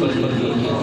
पढ़ लीजिए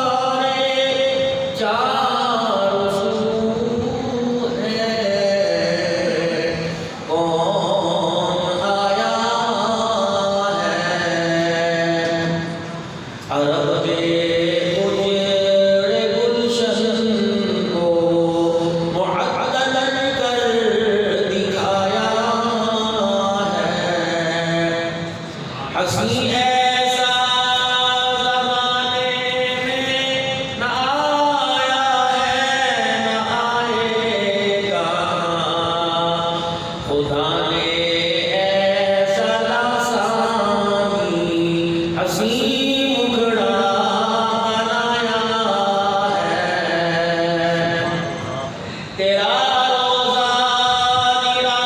बहारें चार सू है कौन आया है अरब के उजड़े गुलशन को मुअत्तल कर दिखाया हंसी ऐसा ज़माने में न आया है न आएगा, खुदा ने ऐसा लासानी हंसी मुखड़ा बनाया है। तेरा रोज़ा निराला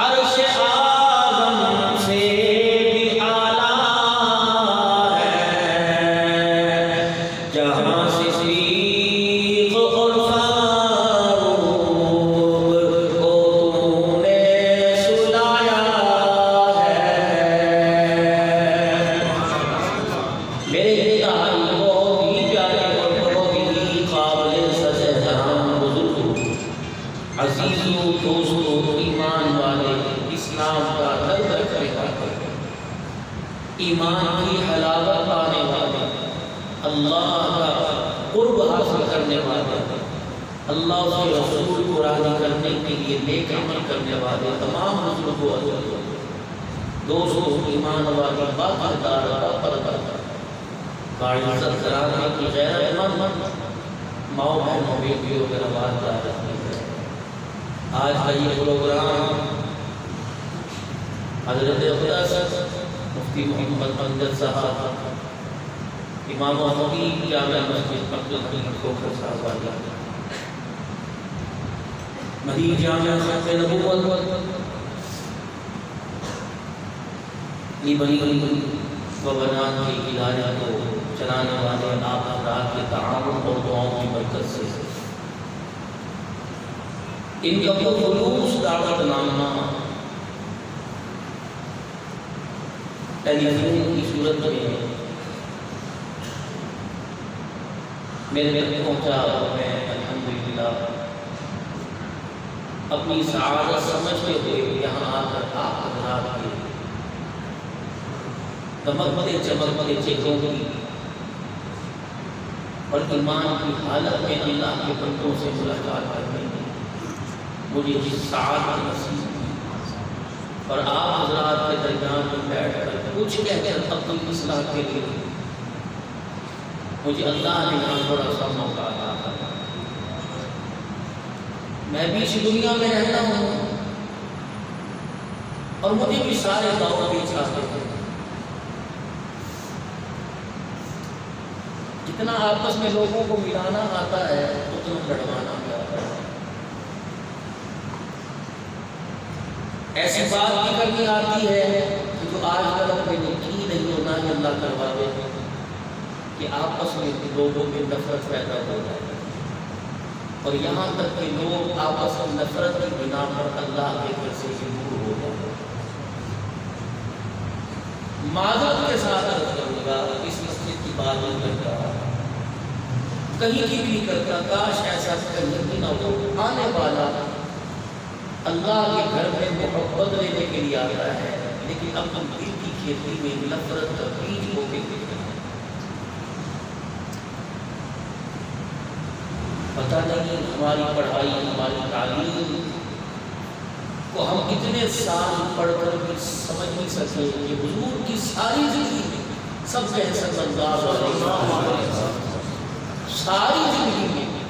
अर्श आज़म से भी आला है, जहाँ सिद्दीक़ और फारूक को तूने सुलाया है। मेरे इत्तेहाद बहुत ही प्यारे और बहुत ही काबिल सज़ेहराम बुज़ुर्ग, अज़ीज़ों, दोस्तों, ईमान वाले, इस्लाम का दर्द रखने वाले, ईमान की हलावत पाने वाले, अल्लाह का कुर्ब हासिल करने वाले, अल्लाह के रसूल को राज़ी करने के लिए नेक अमल करने वाले तमाम बुज़ुर्गों, दोस्तों, ईमान वाले, बाक़िदार, बापरदार, बाइज़्ज़त कराने की गैरतमंद माओ बहनों, बेटियों के रवाजदार, आज का ये प्रोग्राम हज़रत अक़दस मुफ्ती मोहम्मद अमजद साहब, इमाम खतीब जामिया मस्जिद अब्दुल हमीद खोखर साहब वाला, मदीना जामिया ख़त्म नबूवत ये बनी व बनात के इदारे को चलाने वाले आप हज़रात के ताआवुन और दुआओं की बरकत से इनका खुलूस दावतनामा टेलीफोन की सूरत में मेरे तक पहुँचा और मैं अल्हम्दुलिल्लाह अपनी सआदत समझते हुए यहाँ आकर आप हज़रात के दमकते चमकते चेहरों की और ईमान की हालत में अल्लाह के बंदों से मुलाकात करने की मुझे जिस सआदत नसीब हुई और आप हज़रात के दरमियान में बैठ कर कुछ कहकर अपनी इस्लाह के लिए मुझे अल्लाह ने यहाँ थोड़ा सा मौका दिया। मैं भी इस दुनिया में रहता हूँ और मुझे भी सारे गाँव बीच आते हैं, जितना आपस में लोगों को मिलाना आता है उतना लड़वाना भी आता है। ऐसी बात भी करनी आती है कि जो आजकल अपने की नहीं होना ही अल्लाह करवा दे कि आपस में लोगों में नफरत पैदा हो जाए और यहाँ तक कि लोग आपस में नफरत की बिना पर अल्लाह के घर से दूर हो जाए। माज़रत के साथ अर्ज़ करूँगा, इस मस्जिद की बात नहीं करता, कहीं की भी करता, काश ऐसा कहीं भी ना हो। आने वाला अल्लाह के घर में मोहब्बत लेने के लिए आता है, लेकिन अब हम दिल की खेती में नफरत का बीज बोके पता नहीं हमारी पढ़ाई, हमारी तालीम को हम कितने साल पढ़कर भी समझ नहीं सके कि हुजूर की सारी जिंदगी में सब सल्लल्लाहु अलैहि वसल्लम सारी जिंदगी में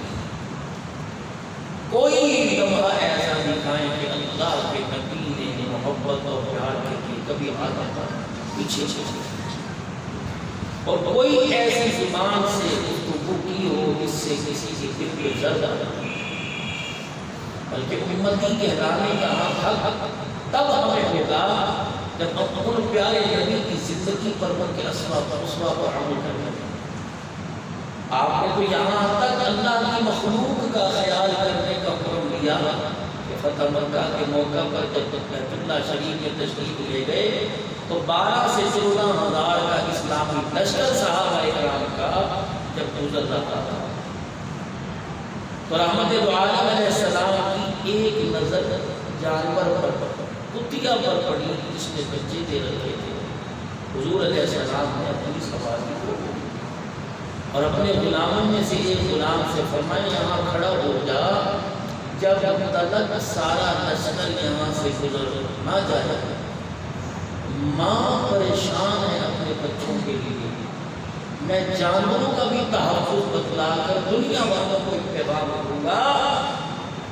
कोई लम्हा ऐसा दिखाएं कि अल्लाह के नबी ने मोहब्बत और प्यार के लिए कभी हाथ पीछे और कोई ऐसी जुबान से गुफ्तगू की हो जिससे किसी की दिल पे दर्द आए, बल्कि उम्मती कहलाने का हक तब हमें होगा जब हम उन प्यारे नबी की जिंदगी पर उनके उसवा पर अमल करें। आपने तो यहाँ तक अल्लाह की मखलूक का ख्याल करने का हुक्म दिया कि फतह मक्का के मौका पर जब बैतुल्लाह शरीफ में तशरीफ ले गए तो 12 से 14 हज़ार का इस्लामी लश्कर सहाबा-ए-किराम का जब गुजर रहा था तो रहमत दो आलम अलैहिस्सलाम की एक नज़र जानवर पर, कुतिया पर पड़ी जिसने बच्चे दे रखे थे। हुजूर अलैहिस्सलाम ने अपनी सवारी को और अपने गुलामों में से एक गुलाम से फरमाया, यहाँ खड़ा हो जा, जब तक सारा लश्कर यहाँ से गुजर ना जाए माँ परेशान है अपने बच्चों के लिए। मैं जानवरों का भी तहफ़्फ़ुज़ बतलाकर दुनिया वालों को एक पैगाम दूंगा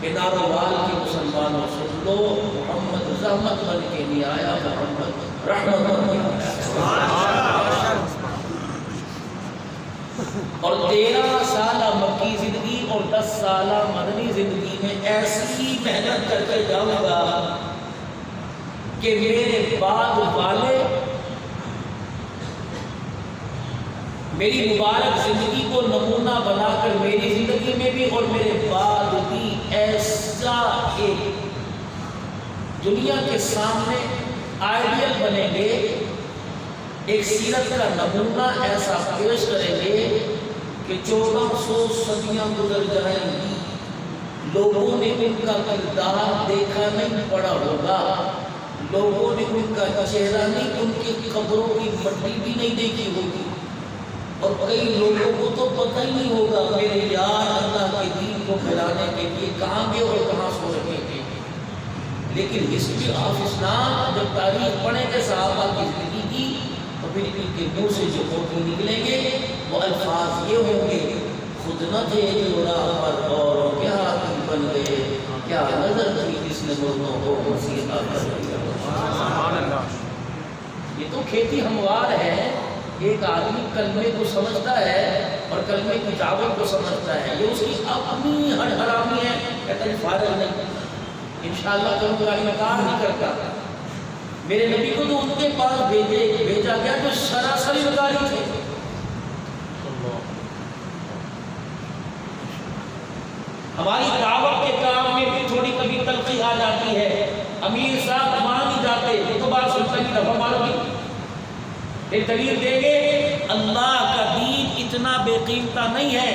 कि नारोवाल के मुसलमानों सुन लो, मोहम्मद रहमत बन के नहीं आया, मोहम्मद रहमत बन के आया। और 13 साल मक्की जिंदगी और 10 साल मदनी जिंदगी में ऐसी मेहनत करके जाऊंगा कि मेरे बाद वाले मेरी मुबारक जिंदगी को नमूना बनाकर मेरी जिंदगी में भी और मेरे बाद भी ऐसा एक दुनिया के सामने आइडियल बनेंगे, एक सीरत का नमूना ऐसा पेश करेंगे कि 1400 सदियां गुजर जाएंगी, लोगों ने उनका किरदार देखा नहीं पड़ा होगा, लोगों ने उनका चेहरा नहीं, उनकी कब्रों की मट्टी भी नहीं देखी होगी, और कई लोगों को तो पता ही नहीं होगा मेरे यार अल्लाह के दीन को फैलाने के लिए कहाँ गए और कहाँ सो रहे थे। लेकिन हिस्ट्री ऑफ इस्लाम जब तारीख पढ़ेंगे सहाबा की जिंदगी की, तो फिर इनके मुँह से जो होती निकलेंगे वो अल्फाज ये होंगे, खुद न थे जो राह पर और क्या बन गए, क्या नजर थी जिसने मुर्दों को मुसीबत कर दिया। ये तो खेती हमवार है। एक आदमी कलमे को समझता है और कलमे की दावत को समझता है, ये उसकी अपनी हरामी है, कहता है फायदा नहीं, इंशाअल्लाह करूँगा, इनकार नहीं करता। मेरे नबी को तो उनके पास भेजा गया जो सरासर इनकारी थे। हमारी दावत के काम में भी थोड़ी कभी तलखी आ जाती है, अमीर साहब मान ही जाते तो बात सुनते ही दफा मारोगी, एक दलील देंगे अल्लाह का दीन इतना बेकीमता नहीं है,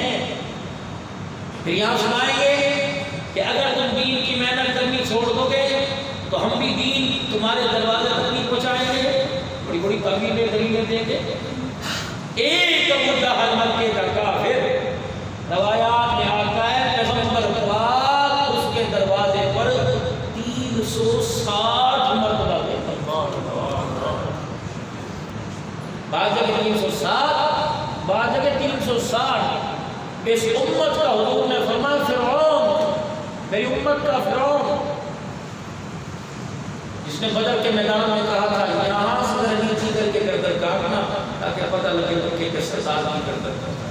फिर यहाँ सुनाएंगे कि अगर तुम दीन की मेहनत करनी छोड़ दोगे तो हम भी दीन तुम्हारे दरवाजे तक नहीं पहुँचाएंगे। बड़ी बड़ी दलीलें देंगे। एक मुद्दा के काफिर रवायात में आता है, पैगंबर पाक उसके दरवाजे पर 360 मरतबा गए, बाद जगह 360, बाद जगह 360। इस उम्मत का हुजूर ने फरमाया फिरौन, मेरी उम्मत का फिरौन, जिसने बदर के मैदान में कहा था यहाँ से नीचे करके गर्दन काटना ताकि पता लगे कि किसके साथ की गर्दन काटना।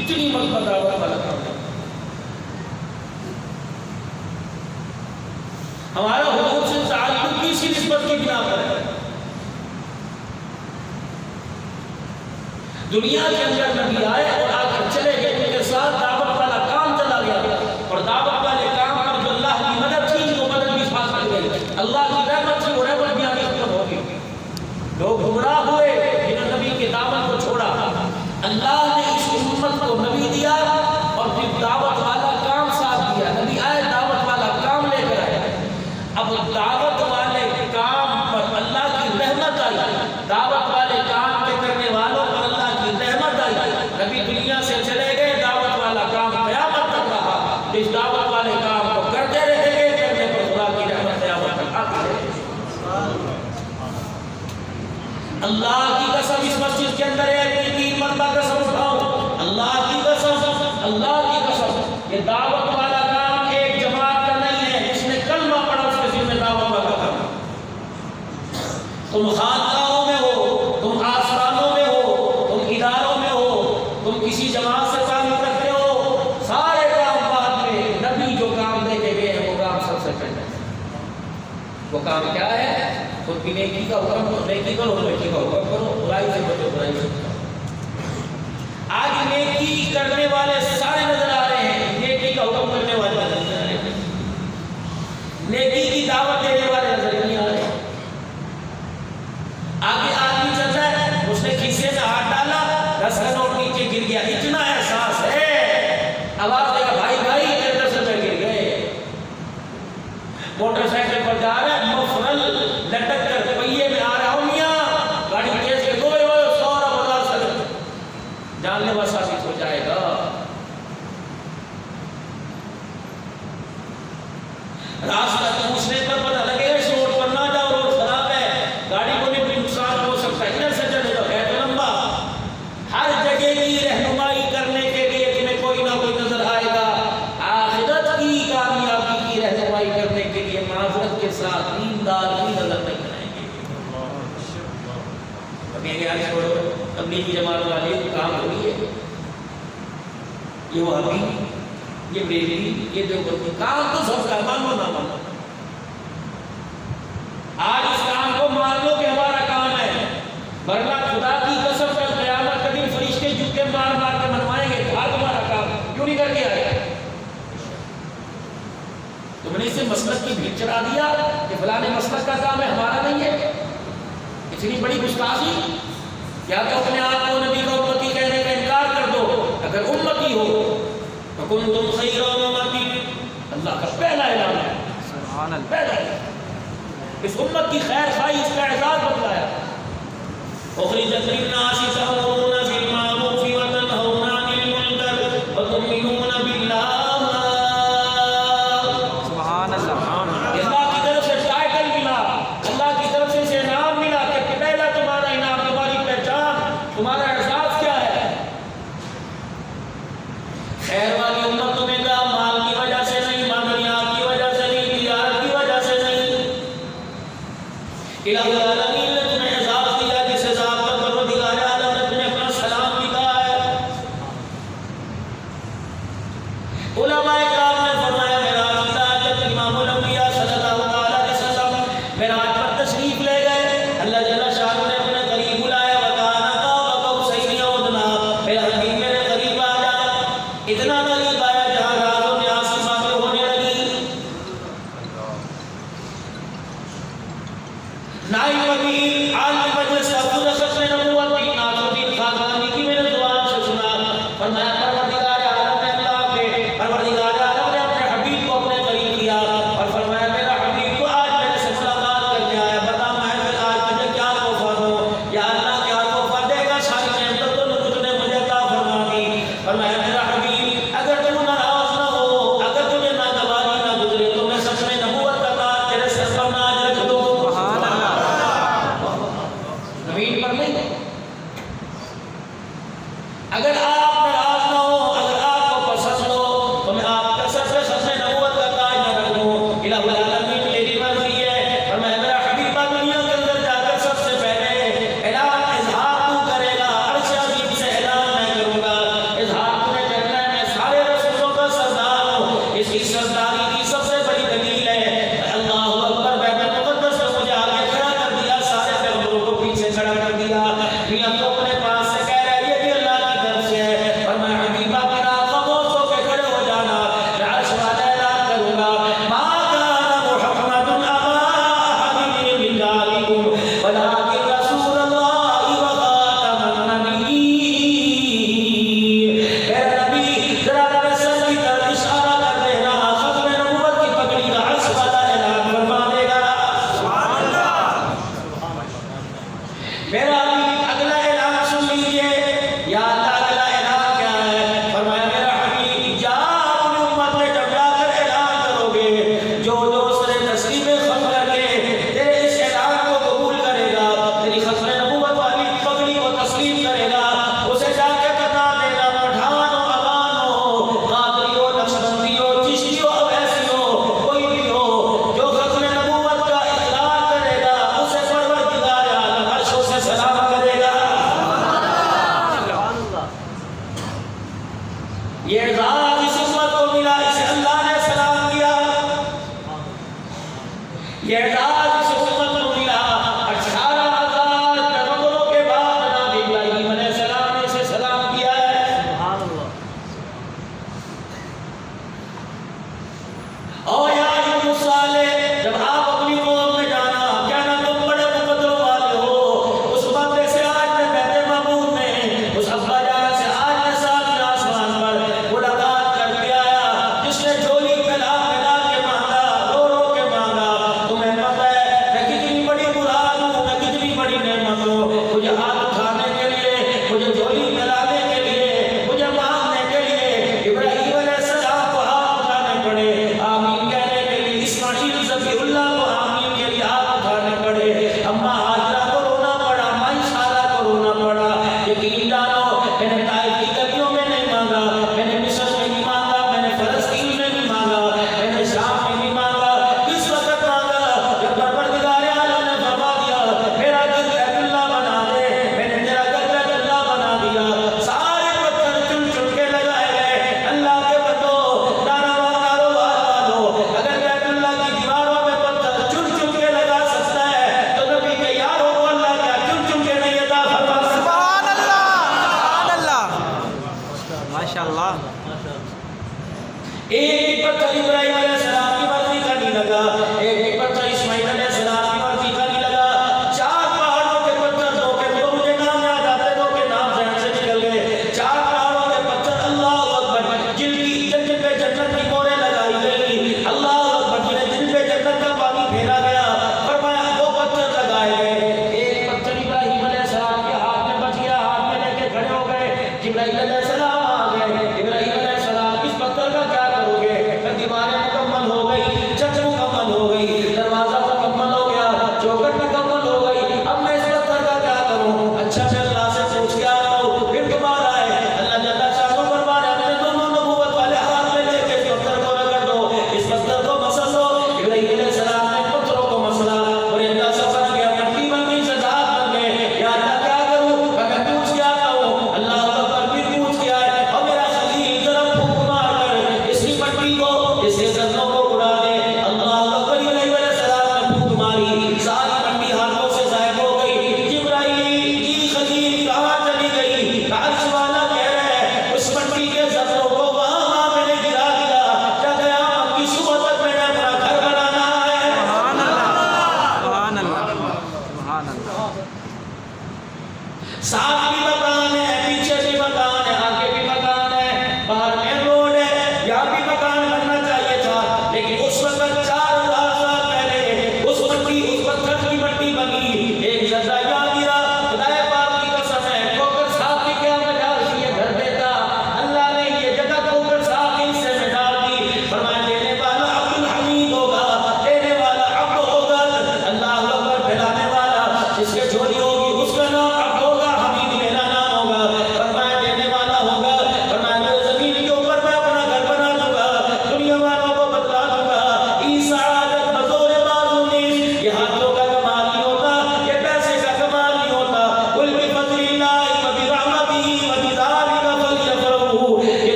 इतनी मत दावत वाला काम है हमारा। हुजूर से ताल्लुक किसी निस्बत की बिना पर है। दुनिया के अंदर नबी आए और आकर चले गए, उनके साथ दावत वाला काम चला गया, और दावत वाले काम पर जो अल्लाह की मदद थी वो मदद भी साथ कर गई, अल्लाह की रहमत थी वो रहमत भी आगे खत्म हो गई। लोग गुमराह हुए जिन्होंने नबी के दावत को छोड़ा। अल्लाह ने इस उम्मत को नबी दिया और फिर दावत वाला काम साथ दिया। नबी आए, दावत वाला काम लेकर आए। अब दावत वाले काम पर अल्लाह की रहमत आई, दावत वाले काम के करने वालों पर अल्लाह की रहमत आई। नबी दुनिया से चले गए, दावत वाला काम क़यामत तक रहा। इस दावत वाले काम को करते रहेंगे, करने पर खुदा की रहमत क़यामत तक आती रहेगी। अल्लाह की कसम, इस मस्जिद के अंदर है 3 मरतबा कसम उठाओ, अल्लाह की कसम, अल्लाह की कसम, ये दावत वाला काम एक जमात का नहीं है, जिसने कलमा पढ़ा उसके जिम्मे दावत वाला काम। तुम खानकाहों में हो, तुम आसमानों में हो, तुम इदारों में हो, तुम किसी जमात से ताल्लुक रखते हो, सारे काम बाद में। नबी जो काम देके गए हैं वो काम सबसे पहले, वो काम क्या है? खुद भी नेकी का हुक्म करो, नेकी करो, नेकी का हुक्म करो, बुराई से बचो, बुराई से बचो। आज नेकी करने वाले सारे नजर आ रहे हैं, नेकी का हुक्म करने वाले नजर नहीं आ रहे, नेकी की दावत देने वाले नजर नहीं आ रहे। आगे आदमी चल रहा है, उसने खीसे में हाथ डाला, 10 का नोट नीचे गिर गया, इतना एहसास है, आवाज देगा भाई भाई 10 रुपए गिर गए। मोटरसाइकिल पर जा रहा है, मफरल लटक कर पहिए में आ रहा हूं मियां, गाड़ी तेज के दो 100 बता सकते, जानलेवा साबित हो जाएगा। रास्ता पूछने पर पता लगेगा इस रोड पर ना जाओ, कहेंगे यार छोड़ो, तबलीगी जमात वाले काम हो रही है, ये वहाबी, ये बेली, ये देवबंदी, काम तो सबका, मानो ना मानो। आज इस काम को मान लो कि हमारा काम है, वरना खुदा की कसम कल क़यामत के दिन फरिश्ते जूते मार मार के मनवाएंगे, था तुम्हारा काम क्यों नहीं करके आए? तुमने इसे मसलक की भीड़ चढ़ा दिया कि फलाने मसलक का काम है, हमारा नहीं है। इतनी बड़ी गुस्ताखी। या तो अपने आप को नबी का उम्मती कहने का इनकार कर दो, अगर उम्मती हो तो कुंतुम खैर उम्मती, अल्लाह का पहला ऐलान है, सुभान अल्लाह, पहला इस उम्मत की खैर खाई, इसका एजाज़ बतलाया। उखरिजत लिन्नास तअमुरूना बिल मारूफ व तनहौना अनिल मुनकर व तु'मिनूना बिल्लाह, सुभान अल्लाह। अल्लाह की तरफ से टाइटल मिला, अल्लाह की तरफ से इनाम मिला कि पहला तुम्हारा इनाम, तुम्हारी पहचान, तुम्हारा एहसास क्या है? खैर वाली उम्मत तुम्हें का माल की वजह से नहीं, मादनियात की वजह से नहीं, तिजारत की वजह से नहीं, इलाही आलमीन ने तुम्हें एहसास दिया, जिस हिसाब पर परवरदिगार आलम ने तुम्हें अपना सलाम दिया है। उलमाए किराम ने फरमाया मेराज की रात जब इमामुल अंबिया सल्लल्लाहु अलैहि वसल्लम मेराज पर तशरीफ ले गए, अल्लाह जल्ल शाह ने अपने करीब बुलाया, वकाना काबा कौसैन औ अदना, मेरा हबीब मेरे करीब आ जा। इतना करीब आया जहां राज़ो न्यास की बातें होने लगी। नाइब अमीर आलिम मजलिस अब्दुल रज़्ज़ाक़ ने नबूवत की नाज़ुद्दीन खाकानी की मेरे ज़ुबान से सुना। फरमाया परवरदिगार आलम ने अल्लाह के परवरदिगार आलम ने अपने हबीब को अपने करीब किया और फरमाया मेरा हबीब को आज मेरे से मुलाकात करने आया, बता मैं फिर आज तुझे क्या तोहफा दूं? या अल्लाह क्या तोहफा देगा? सारी नेमत तो तुझने मुझे अता फरमा दी। फरमाया मेरा हबीब अगर तुम नाराज ना हो, अगर तुझे नागवारी ना गुजरे तो मैं सच में नबूवत का ताज तेरे सर पर नाज रख दूं। जमीन पर नहीं। अगर आप नाराज ना हो, अगर आपको पसंद हो तो मैं आपका सर पे नबूवत का ताज न रख दूं। इलाहुल आलमीन मेरी मर्जी है। और मैं मेरा हबीबा दुनिया के अंदर जाकर सबसे पहले ऐलान इजहार तू करेगा, अर्श अज़ीम से ऐलान मैं करूंगा। इजहार तूने करना है, मैं सारे रसूलों का सरदार हूं। इसकी सरदारी की सबसे बड़ी दलील है अल्लाहु अकबर, बैतुल मुक़द्दस में मुझे आगे खड़ा कर दिया, सारे पैगंबरों को पीछे खड़ा कर दिया। मियां तो अपने पास से कह रहा है ये भी अल्लाह की तरफ से है। और मैं हबीबा के नाम खामोश होकर खड़े हो जाना, मैं अर्श वाला ऐलान करूंगा मा काना मुहम्मदुन अबा अहदिन मिन रिजालिकुम वलाकिन रसूलुल्लाहि व खातमुन नबिय्यीन। मेरा नबी जरा मेरे सर की तरफ इशारा कर देना, खत्म नबूवत की पगड़ी का अर्श वाला ऐलान फरमा देगा। सुभान अल्लाह। मेरा हबीब अगला ऐलान सुन लीजिए। या अल्लाह अगला ऐलान क्या है? फरमाया मेरा हबीब जा अपनी उम्मत में जब जाकर ऐलान करोगे, जो जो सरे तस्लीम खम करके तेरे इस ऐलान को कबूल करेगा, तेरी खत्म नबूवत वाली पगड़ी को तस्लीम करेगा, उसे जाके बता देना पठान हो, अवान हो, कादरी हो, नक्शबंदी हो, चिश्ती हो, अवैसी हो, कोई भी हो, जो खत्म नबूवत का इकरार करेगा उसे परवरदिगार आलम अर्शों से सलाम करेगा। ये एजाज़ इस उम्मत को मिला, इसे अल्लाह ने सलाम किया। ये एजाज़ इस उम्मत को मिला। 18,000 पैगंबरों के बाद नबी इब्राहीम अलैहिस्सलाम ने इसे सलाम किया है। सुभान अल्लाह। और या यूनुस साले, जब आप अपनी कौम में जाना, क्या ना तुम बड़े मुकद्दरों वाले हो? उस बंदे से आज मैं बैते महमूद में, उस अब्बा जान से आज मैं सातवें आसमान पर मुलाकात करके आया, जिसने झोली फैला फैला के मांगा, रो रो के मांगा। तुम्हें पता है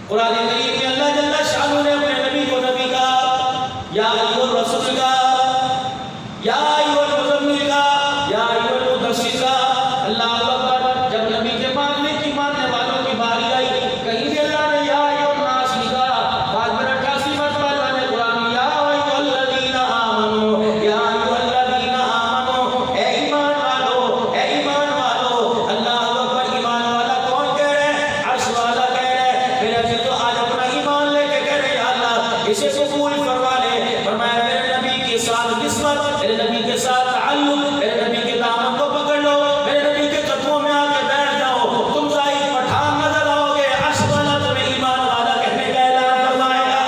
कुरान करीम में अल्लाह जल्ला शानू ने अपने नबी को नबी का या अय्युहर रसूल का, या अय्युहल मुज़म्मिल का, या अय्युहल मुद्दस्सिर का। अल्लाह अकबर। जब नबी के मानने वालों की बारी आई, कहीं भी अल्लाह ने या अय्युहन नास लिखा, बाद में 88 मरतबा अल्लाह ने कुरान में या अय्युहल्लज़ीना आमनू, या अय्युहल्लज़ीना आमनू, ए ईमान वालो, ए ईमान वालो। अल्लाह अकबर। ईमान वाला कौन कह रहे हैं? अर्श वाला कह रहे हैं। मेरे अजीज तो आज अपना ईमान लेके कह रहे हैं या अल्लाह इसे कबूल फरमा ले। फरमाया मेरे नबी के साथ निस्बत, मेरे नबी के साथ ताल्लुक, मेरे नबी के दामन को पकड़ लो, मेरे नबी के कदमों में आके बैठ जाओ। तुम ज़ाहिद पठान नजर आओगे, अर्श वाला तुम्हें ईमान वाला कहने का ऐलान फरमाएगा।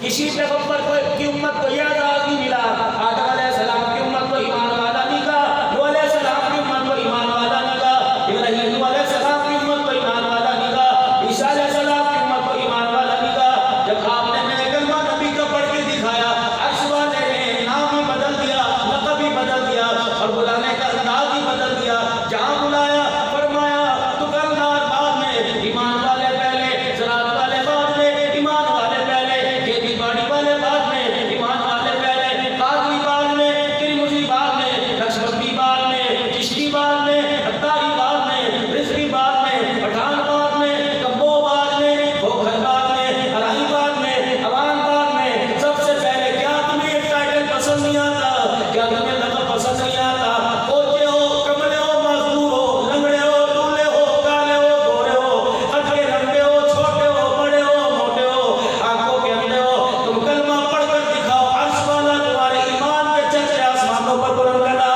किसी पैगंबर को की उम्मत को यह आजाद नहीं मिला। आदम अलैहिस्सलाम की उम्मत को ईमान वाला नहीं कहा, नूह अलैहिस्सलाम की उम्मत को ईमान वाला नहीं कहा, इब्राहीम अलैहिस्सलाम की उम्मत को ईमान वाला नहीं कहा, ईसा अलैहिस्सलाम की उम्मत को ईमान वाला नहीं कहा। जब आपने मेरे कलमा नबी का पढ़ के दिखाया, अर्श वाले ने नाम ही बदल दिया, लक़ब ही बदल दिया और बुलाने का अंदाज ही बदल दिया। जहाँ बुलाया फरमाया दुकानदार बाद में, ईमान वाले पहले, ज़राअत वाले बाद में, ईमान वाले पहले, खेती बाड़ी वाले बाद में, ईमान वाले पहले, कादरी बाद में, तिरमिज़ी बाद में, नक्शबंदी बाद में, चिश्ती बाद में, अत्तारी बाद में, रिज़वी बाद में, पठान बाद में, कब्बो बाद में, भोखर बाद में, अराई बाद में, अवान बाद में। सबसे पहले क्या तुम्हें एक टाइटल पसंद नहीं आता? क्या तुम्हें लक़ब पसंद नहीं आता? कोचे हो, कमले हो, मजदूर हो, लंगड़े हो, लूले हो, काले हो, गोरे हो, कद के लंबे हो, छोटे हो, बड़े हो, मोटे हो, आंखों के अंधे हो, तुम कलमा पढ़कर दिखाओ, अर्श वाला तुम्हारे ईमान के चर्चे आसमानों पर बुलंद करना।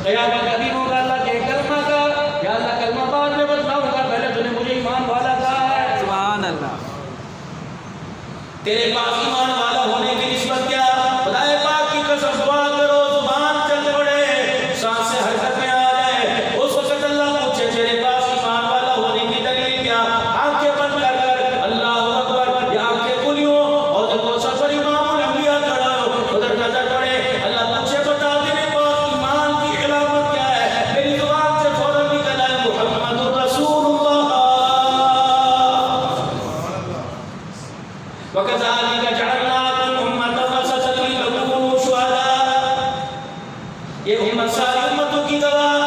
क़यामत का दिन होगा अल्लाह के कलमा का, या अल्लाह कलमा बाद में बतलाऊंगा, पहले तूने मुझे ईमान वाला कहा है। सुभान अल्लाह। तेरे पास ईमान वाला होने की निस्बत क्या? खुदाए पाक की कसम दुआ करो, जुबान चल पड़े, सांसें हरकत में आ जाए, उस वक्त अल्लाह पूछे तेरे पास ईमान वाला होने की दलील क्या? आंखें बंद कर कर अल्लाहु अकबर, ये आंखें खुलियों और देखो सब पर इमामुल अंबिया खड़ा हो, उधर नजर पड़े, अल्लाह पूछे बता तेरे पास ईमान की इलामत क्या है? मेरी जुबान से फौरन निकल आए मुहम्मदुर रसूलुल्लाह। वकज़ालिका जअलनाकुम उम्मतन वसतन लितकूनू शुहदा। ये उम्मत सारी उम्मतों की गवाह,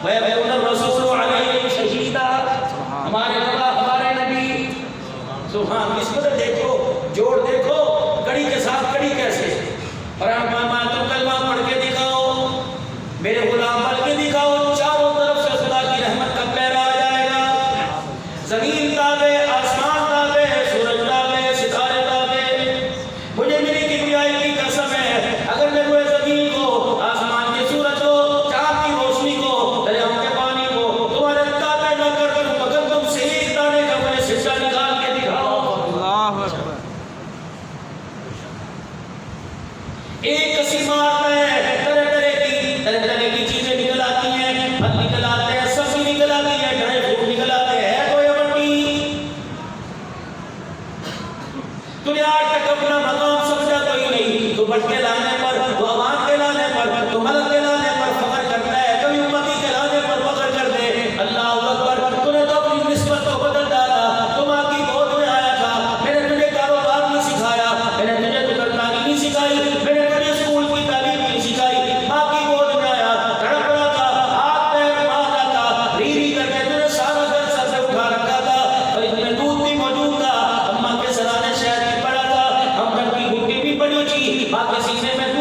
व यकूनुर रसूलु अलैहिम शहीदा। हमारे गवाह हमारे नबी। सुभान। निस्बत देखो, जोड़ देखो, कड़ी के साथ कड़ी कैसे। और मामा तुम कलमा पढ़ के दिखाओ, मेरे गुलाम पढ़ के दिखाओ, चारों तरफ से खुदा की रहमत का पहरा आ जाएगा। जमीन ताबे, आसमान ताबे, सूरज ताबे, सितारे ताबे। मुझे मेरी किबरियाई की कसम है, अगर मैं रोए जमीन को, आसमान के सूरज को, चाँद की रोशनी को, दरियाओं के पानी को तुम्हारे ताबे न कर दूं, मगर तुम से एक दाने का मुझे हिस्सा निकाल के दिखाओ। अल्लाहु अकबर। एक कसी मारता है, तरह तरह की चीजें निकल आती हैं, फल निकल आते हैं, सब्जी निकल आती है, ड्राई फ्रूट निकल आते हैं, तो ये बंटी तूने आज तक अपना मकाम समझा कोई नहीं। तो बट के लाने पर, तो अवाम के लाने पर, तो मलक के लाने पर फख्र करता है, कभी उम्मती के लाने पर फख्र कर दे। अल्लाहु अकबर। तूने तो अपनी निस्बत को बदल डाला। तुम माँ की गोद में आया था, मैंने तुझे कारोबार नहीं सिखाया, मैंने तुझे दुकानदारी नहीं सिखाई, मैंने तुझे स्कूल की तालीम नहीं सिखाई। माँ की गोद में आया, तड़प रहा था, हाथ पैर मार रहा था, री री करके तुझे सारा घर सर से उठा रखा था, और इसमें दूध भी मौजूद था, अम्मा के सराने शहद भी पड़ा था, हम घर की गुट्टी भी पड़ी थी, माँ के सीने में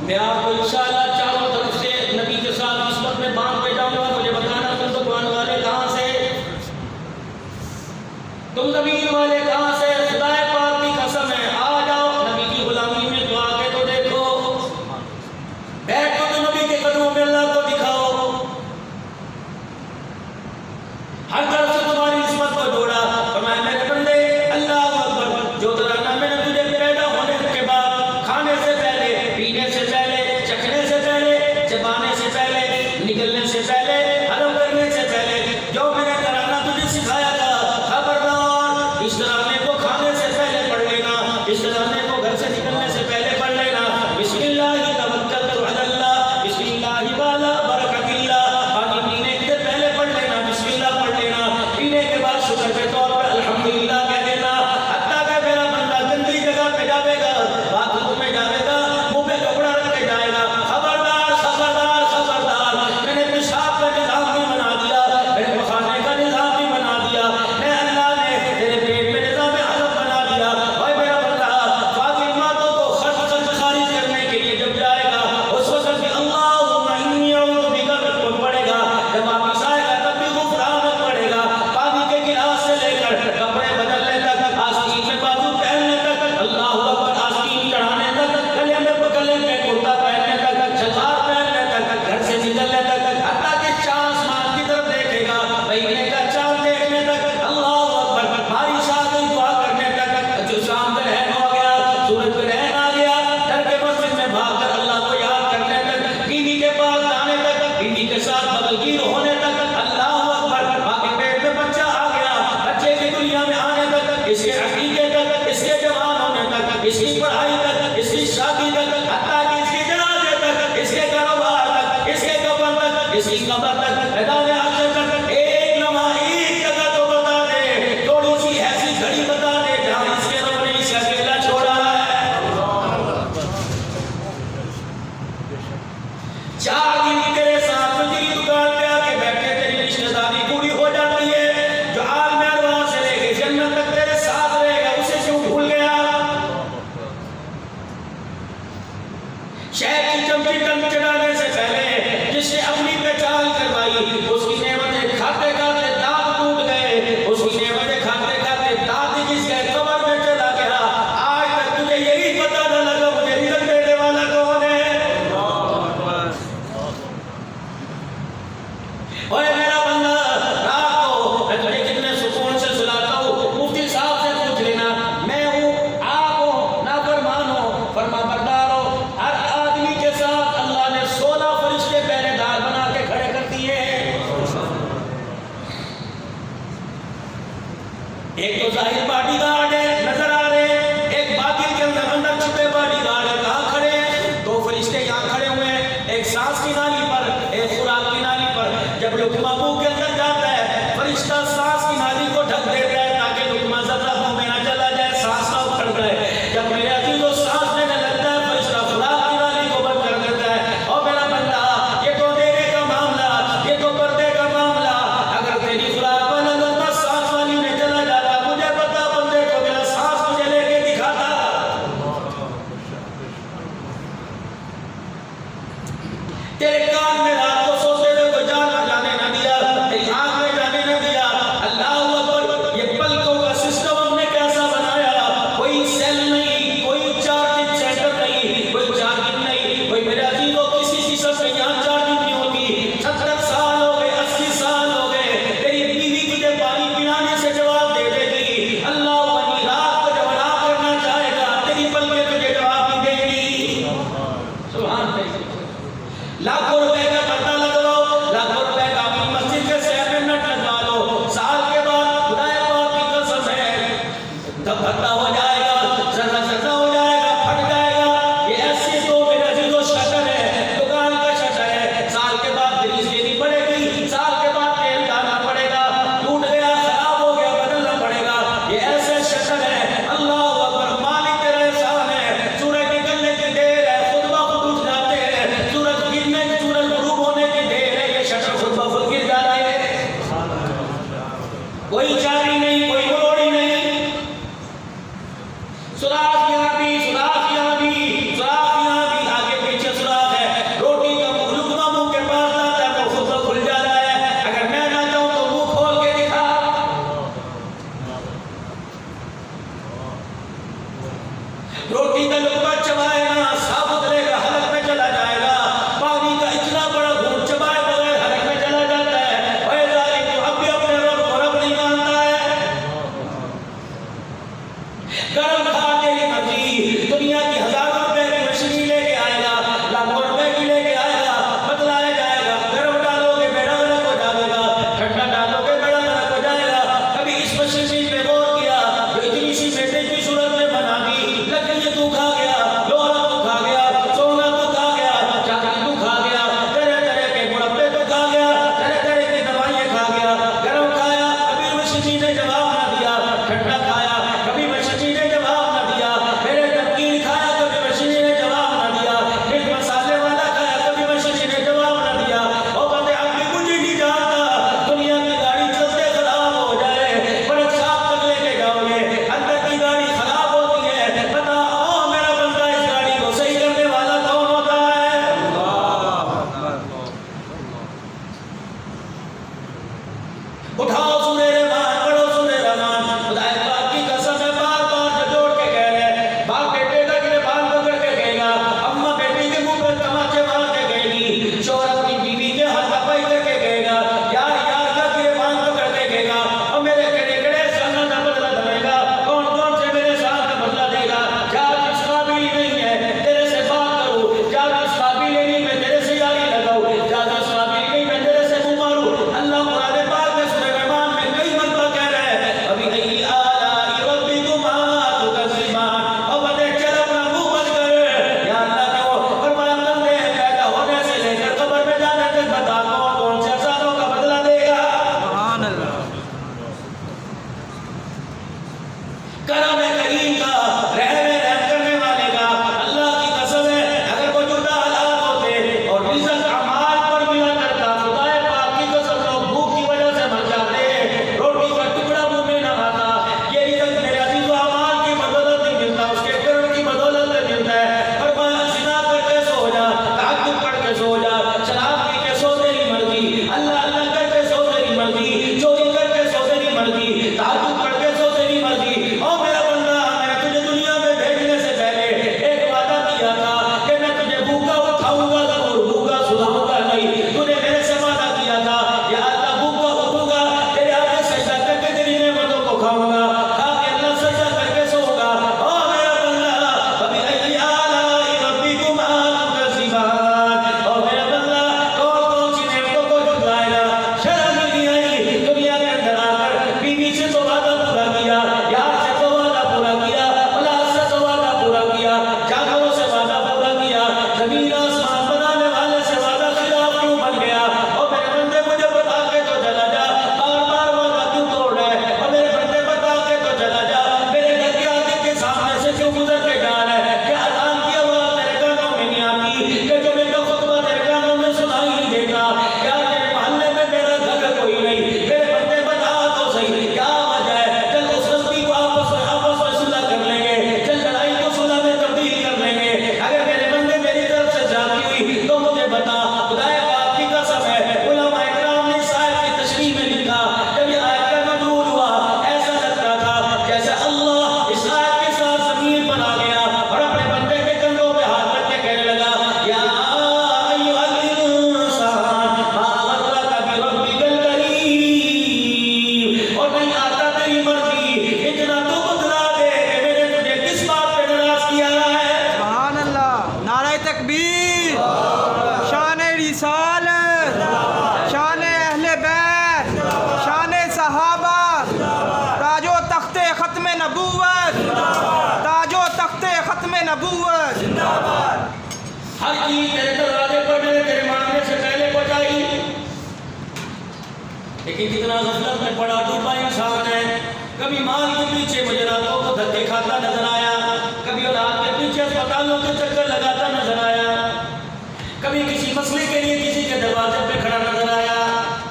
मैं आपको इंशाअल्लाह चारों तरफ से नबी के साथ किस्मत में बांध पे जाऊंगा। मुझे बताना तुम दुकान वाले कहाँ से, तुम जमीन वाले कहाँ से? खुदाए पाक की कसम है, आ जाओ नबी की गुलामी में दुआ के तो देखो, बैठो तो नबी के कदमों में अल्लाह को दिखाओ। हर तरफ से तुम्हारी किस्मत को जोड़ा। फरमाया मेरे बंदे अल्लाह अकबर, जो तराना मैंने तुझे पैदा होने के बाद, खाने से पहले, पीने से पहले, चखने से पहले, चबाने से पहले, निकलने से पहले, हजम करने से पहले जो मैंने तराना तुझे सिखाया था, खबरदार इस तराने को खाने से पहले पढ़ लेना, इस तराने को घर से निकलने से पहले पढ़ लेना। बिस्मिल्लाहि तवक्कलतु अलल्लाह, बिस्मिल्लाहि वाला बरकतिल्लाह। पानी पीने से पहले पढ़ लेना, बिस्मिल्लाह पढ़ लेना। पीने के बाद शुक्र के तौर पर अल्हम्दुलिल्लाह कह देना। हत्ता कि मेरा बंदा गंदी जगह पे जाएगा, बाथरूम में जाएगा, मुंह पे कपड़ा रख के जाएगा, खबरदार खबरदार खबरदार, मैंने पेशाब का निजाम भी बना दिया, मेरे पखाने का निजाम भी बना दिया, मैं अल्लाह ने तेरे पेट में निजाम हजम बना दिया। भाई मेरा बंदा फातिमा को खर्च खारिज करने के लिए जब जाएगा, उस वक्त भी अल्लाहुम्मा इन्नी अऊज़ु बिका पड़ेगा। जब वापस आएगा तब भी गुफरान पड़ेगा। पानी के गिलास से लेकर कपड़े बदलने तक, आस्तीन में बाजू पहनने तक, अल्लाहु अकबर, आस्तीन चढ़ाने तक, गले में कुर्ता पहनने तक, सलवार पहनने तक, घर से निकलने तक, हत्ता कि चांद आसमान की तरफ देखेगा, महीने का चांद देखने तक, अल्लाहु अकबर, बारिश आ गई दुआ करने तक, जो शाम का रहन हो गया, सूरज का रहन आ गया, डर के मस्जिद में भागकर अल्लाह को याद करने तक, बीवी के पास जाने तक, बीवी के साथ बदलगीर होने तक, अल्लाहु अकबर, माँ के पेट में बच्चा आ गया, बच्चे की दुनिया में आने तक, इसके अकीके तक, इसके जवान होने तक, इसकी पढ़ाई तक, इसकी शादी तक, हत्ता कि इसके जनाजे तक, इसके कारोबार तक, इसके कब्र तक, इसकी कब्र तक, मैदान हश्र तक, एक लम्हा एक जगह तो बता दे, थोड़ी सी ऐसी घड़ी बता दे जहाँ इसके रब ने इसे अकेला छोड़ा है। 4 दिन तेरे साथ में तेरी दुकान पे आके बैठे, तेरी रिश्तेदारी पूरी हो जाती है, जो आलम अरवाह से लेके जन्नत तक तेरे साथ रहेगा, उसे क्यों भूल गया? शहद की चमची टंग चढ़ाने से पहले जिसने अपनी पहचान करवाई, उसकी नेमतें खाते खाते दांत टूट गए, उसकी नेमतें खाते खाते दांत घिस गए, कब्र में चला गया। आज तक तुझे यही पता न लगा मुझे रिजल्ट देने वाला कौन है। ओए मेरा बंदा, रात को मैं तुझे कितने सुकून से सुलाता हूँ, मुफ्ती साहब से पूछ लेना। मैं हूँ, आप हो, नाफरमान हो, फरमाबरदार हो। हर आदमी के साथ अल्लाह ने 16 फरिश्ते पहरेदार बना के खड़े कर दिए हैं। एक तो जाहिर बॉडीगार्ड है, नजर आ रहे हैं, एक बातिल के अंदर छुपे बॉडीगार्ड है। कहाँ खड़े हैं? 2 फरिश्ते यहाँ खड़े हुए हैं, एक सांस की नाली पर, एक खुराक की नाली पर। जब लुकमा मुंह के अंदर जाता है, फरिश्ता सांस की नाली को ढक देता है ताकि लुकमा ज़रा मुंह में ना चला जाए, सांस ना उखड़ जाए। जब मेरे अजीजों सांस लेने लगता है, फरिश्ता खुराक की नाली को बंद कर देता है। और मेरा बंदा, ये तो देने का मामला, ये तो पर्दे का मामला। अगर तेरी खुराक वाला लुकमा सांस वाली में चला जाता, मुझे पता बंदे को मेरा सांस मुझे लेके दिखाता। तेरे कान में रात को सोते हुए कोई जाना जाने न दिया, तेरी आंख में जाने न दिया। अल्लाहु अकबर, ये पलकों का सिस्टम हमने कैसा बनाया? कोई सेल नहीं, कोई चार्जिंग सेंटर नहीं, कोई चार्जिंग नहीं, कोई मेरे अजीजों किसी किस्म से यहाँ चार्जिंग नहीं होती। 70 साल हो गए, 80 साल हो गए, तेरी बीवी तुझे पानी पिलाने से जवाब दे देगी, अल्लाह अपनी रात को जब आराम करना चाहेगा, तेरी पलकें तुझे जवाब नहीं देगी। सुभान अल्लाह। लाखों रुपए का कि जो मेरा खुतबा तेरे कानों में सुनाई नहीं देता, क्या तेरे मोहल्ले में मेरा घर कोई नहीं? मेरे बंदे बता तो सही क्या वजह है? चल उस गलती को आपस में सुलह कर लेंगे, चल लड़ाई को सुलह में तब्दील कर लेंगे। अगर मेरे बंदे मेरी तरफ से जाती हुई तो मुझे बता। खुदाए पाक की कसम है, उलमा इकराम ने इस आयत की तशरीह में लिखा, जब ये आयत का नुज़ूल हुआ ऐसा लगता था जैसे अल्लाह इस आयत के साथ ज़मीन बना गया और अपने बंदे के कंधों पे हाथ रख के कहने लगा, या अय्युहल इंसान मा गर्रका बिरब्बिकल करीम। और नहीं आता तेरी मर्जी, इतना तो बतला दे कि मैंने तुझे किस बात पे नाराज किया है। सुभान अल्लाह। नारे तकबीर, शान रिसालत, शान अहले बैत, शान सहाबा, ताजो तख्ते खत्म नबूवत, ताजो तख्ते खत्म नबूवत। हर चीज तेरे दरवाजे पर मैंने तेरे मांगने से पहले पहुंचाई, लेकिन कितना गफलत में पड़ा डूबा इंसान है। कभी माल के पीछे मुझे रातों को धक्के खाता नजर आया, कभी औलाद के पीछे अस्पतालों के चक्कर लगाता नजर आया, कभी किसी मसले के लिए किसी के दरवाजे पे खड़ा नजर आया।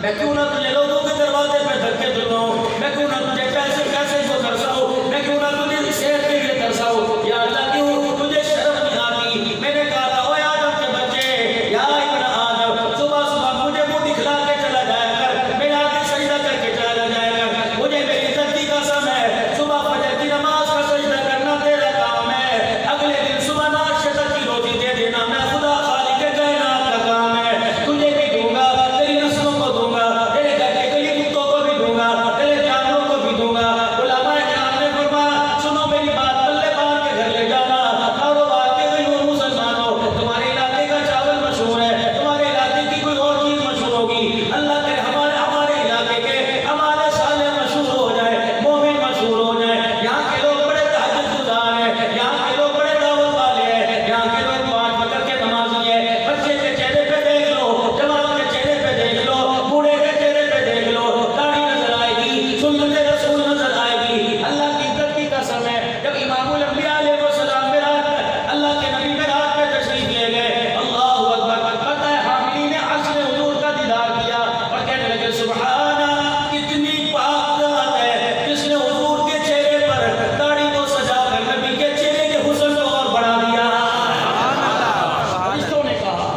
मैं क्यों ना तुझे लोगों के दरवाजे पे धक्के दुलाऊं, मैं क्यों ना तुझे पैसे को तरसाऊं, मैं क्यों ना तुझे सेहत के लिए तरसाऊं। या अल्लाह क्यों तुझे शर्म नहीं आती? मैंने कहा था ओए आदम के बच्चे, या इब्न आदम, सुबह सुबह मुझे मुंह दिखला के चला जाया कर, मेरे आगे सजदा करके चला जाया कर। मुझे मेरी इज्जत की कसम है, सुबह फजर की नमाज का सजदा करना तेरा काम है, अगले दिन सुबह नाश्ते तक की रोटी दे देना मैं खुदा खालिक के कायनात का काम है। तुझे भी दूंगा, तेरी नस्लों को दूंगा, तेरे घर के गली कुत्तों को भी दूंगा, तेरे जानवरों को भी दूंगा। उलमा इकराम ने फरमाया, सुनो मेरी बात, पल्ले बांध के घर ले जाना। कारोबार के गरीब मुसलमानों, तुम्हारे इलाके का चावल मशहूर है, तुम्हारे इलाके की कोई और चीज मशहूर होगी, अल्लाह करे हमारे इलाके के हमारे साले मशहूर हो जाए, मोमिन मशहूर हो जाए। यहाँ के लोग बड़े तहज्जुद गुज़ार हैं, यहाँ के लोग बड़े दावत वाले हैं, यहाँ के लोग 5 वक्त के नमाज़ी हैं। बच्चे के चेहरे पे देख लो, जवान के चेहरे पे देख लो, बूढ़े के चेहरे पे देख लो, दाढ़ी नजर आएगी, सुन्नत रसूल नजर आएगी। अल्लाह की इज्जत की कसम है, जब इमामुल अंबिया अलैहिस्सलाम मेराज में अल्लाह के नबी मेराज में तशरीफ ले गए, अल्लाहु अकबर, पता है हामिली ने अर्श में हुजूर का दीदार किया और कहने लगे सुभाना, कितनी पाक ज़ात है जिसने हुजूर के चेहरे पर दाढ़ी को सजा कर नबी के चेहरे के हुस्न को और बढ़ा दिया। फरिश्तों ने कहा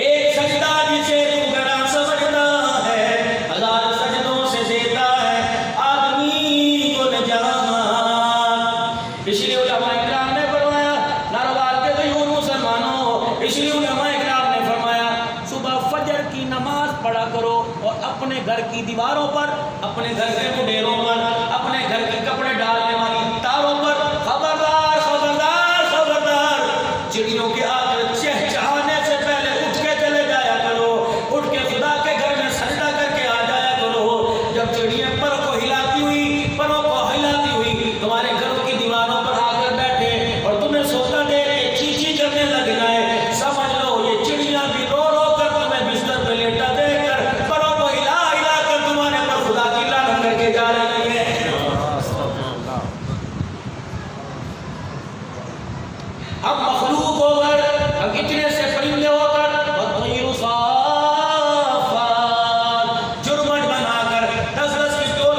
एक सजदा जिसे तू गरा समझता है, 1000 सजदों से देता है आदमी को निजात। इसलिए उलमा इकराम ने फरमाया, नारोवाल के गयूर मुसलमानों, इसलिए उलमा इकराम ने फरमाया सुबह फजर की नमाज पढ़ा करो और अपने घर की दीवारों पर, अपने घर के मुडेरों पर, अपने घर के कपड़े डालने वाली तारों पर खबरदार खबरदार खबरदार, चिड़ियों के आकर चहचहाने से पहले उठ के चले जाया करो, उठ के खुदा के घर में सजदा करके आ जाया करो। जब चिड़ियां परों को हिलाती हुई तुम्हारे घरों की दीवारों पर आकर बैठे और तुम्हें सोता देख के चींची करने लग जाए, समझ लो ये चिड़ियां भी रो रो कर तुम्हें बिस्तर पे लेटा देकर परों को हिला हिला कर तुम्हारे पर खुदा की लानत करके जा रही है। हम मखलूक होकर, हम इतने से परिंदे होकर जुर्मट बनाकर 10-10 की टोल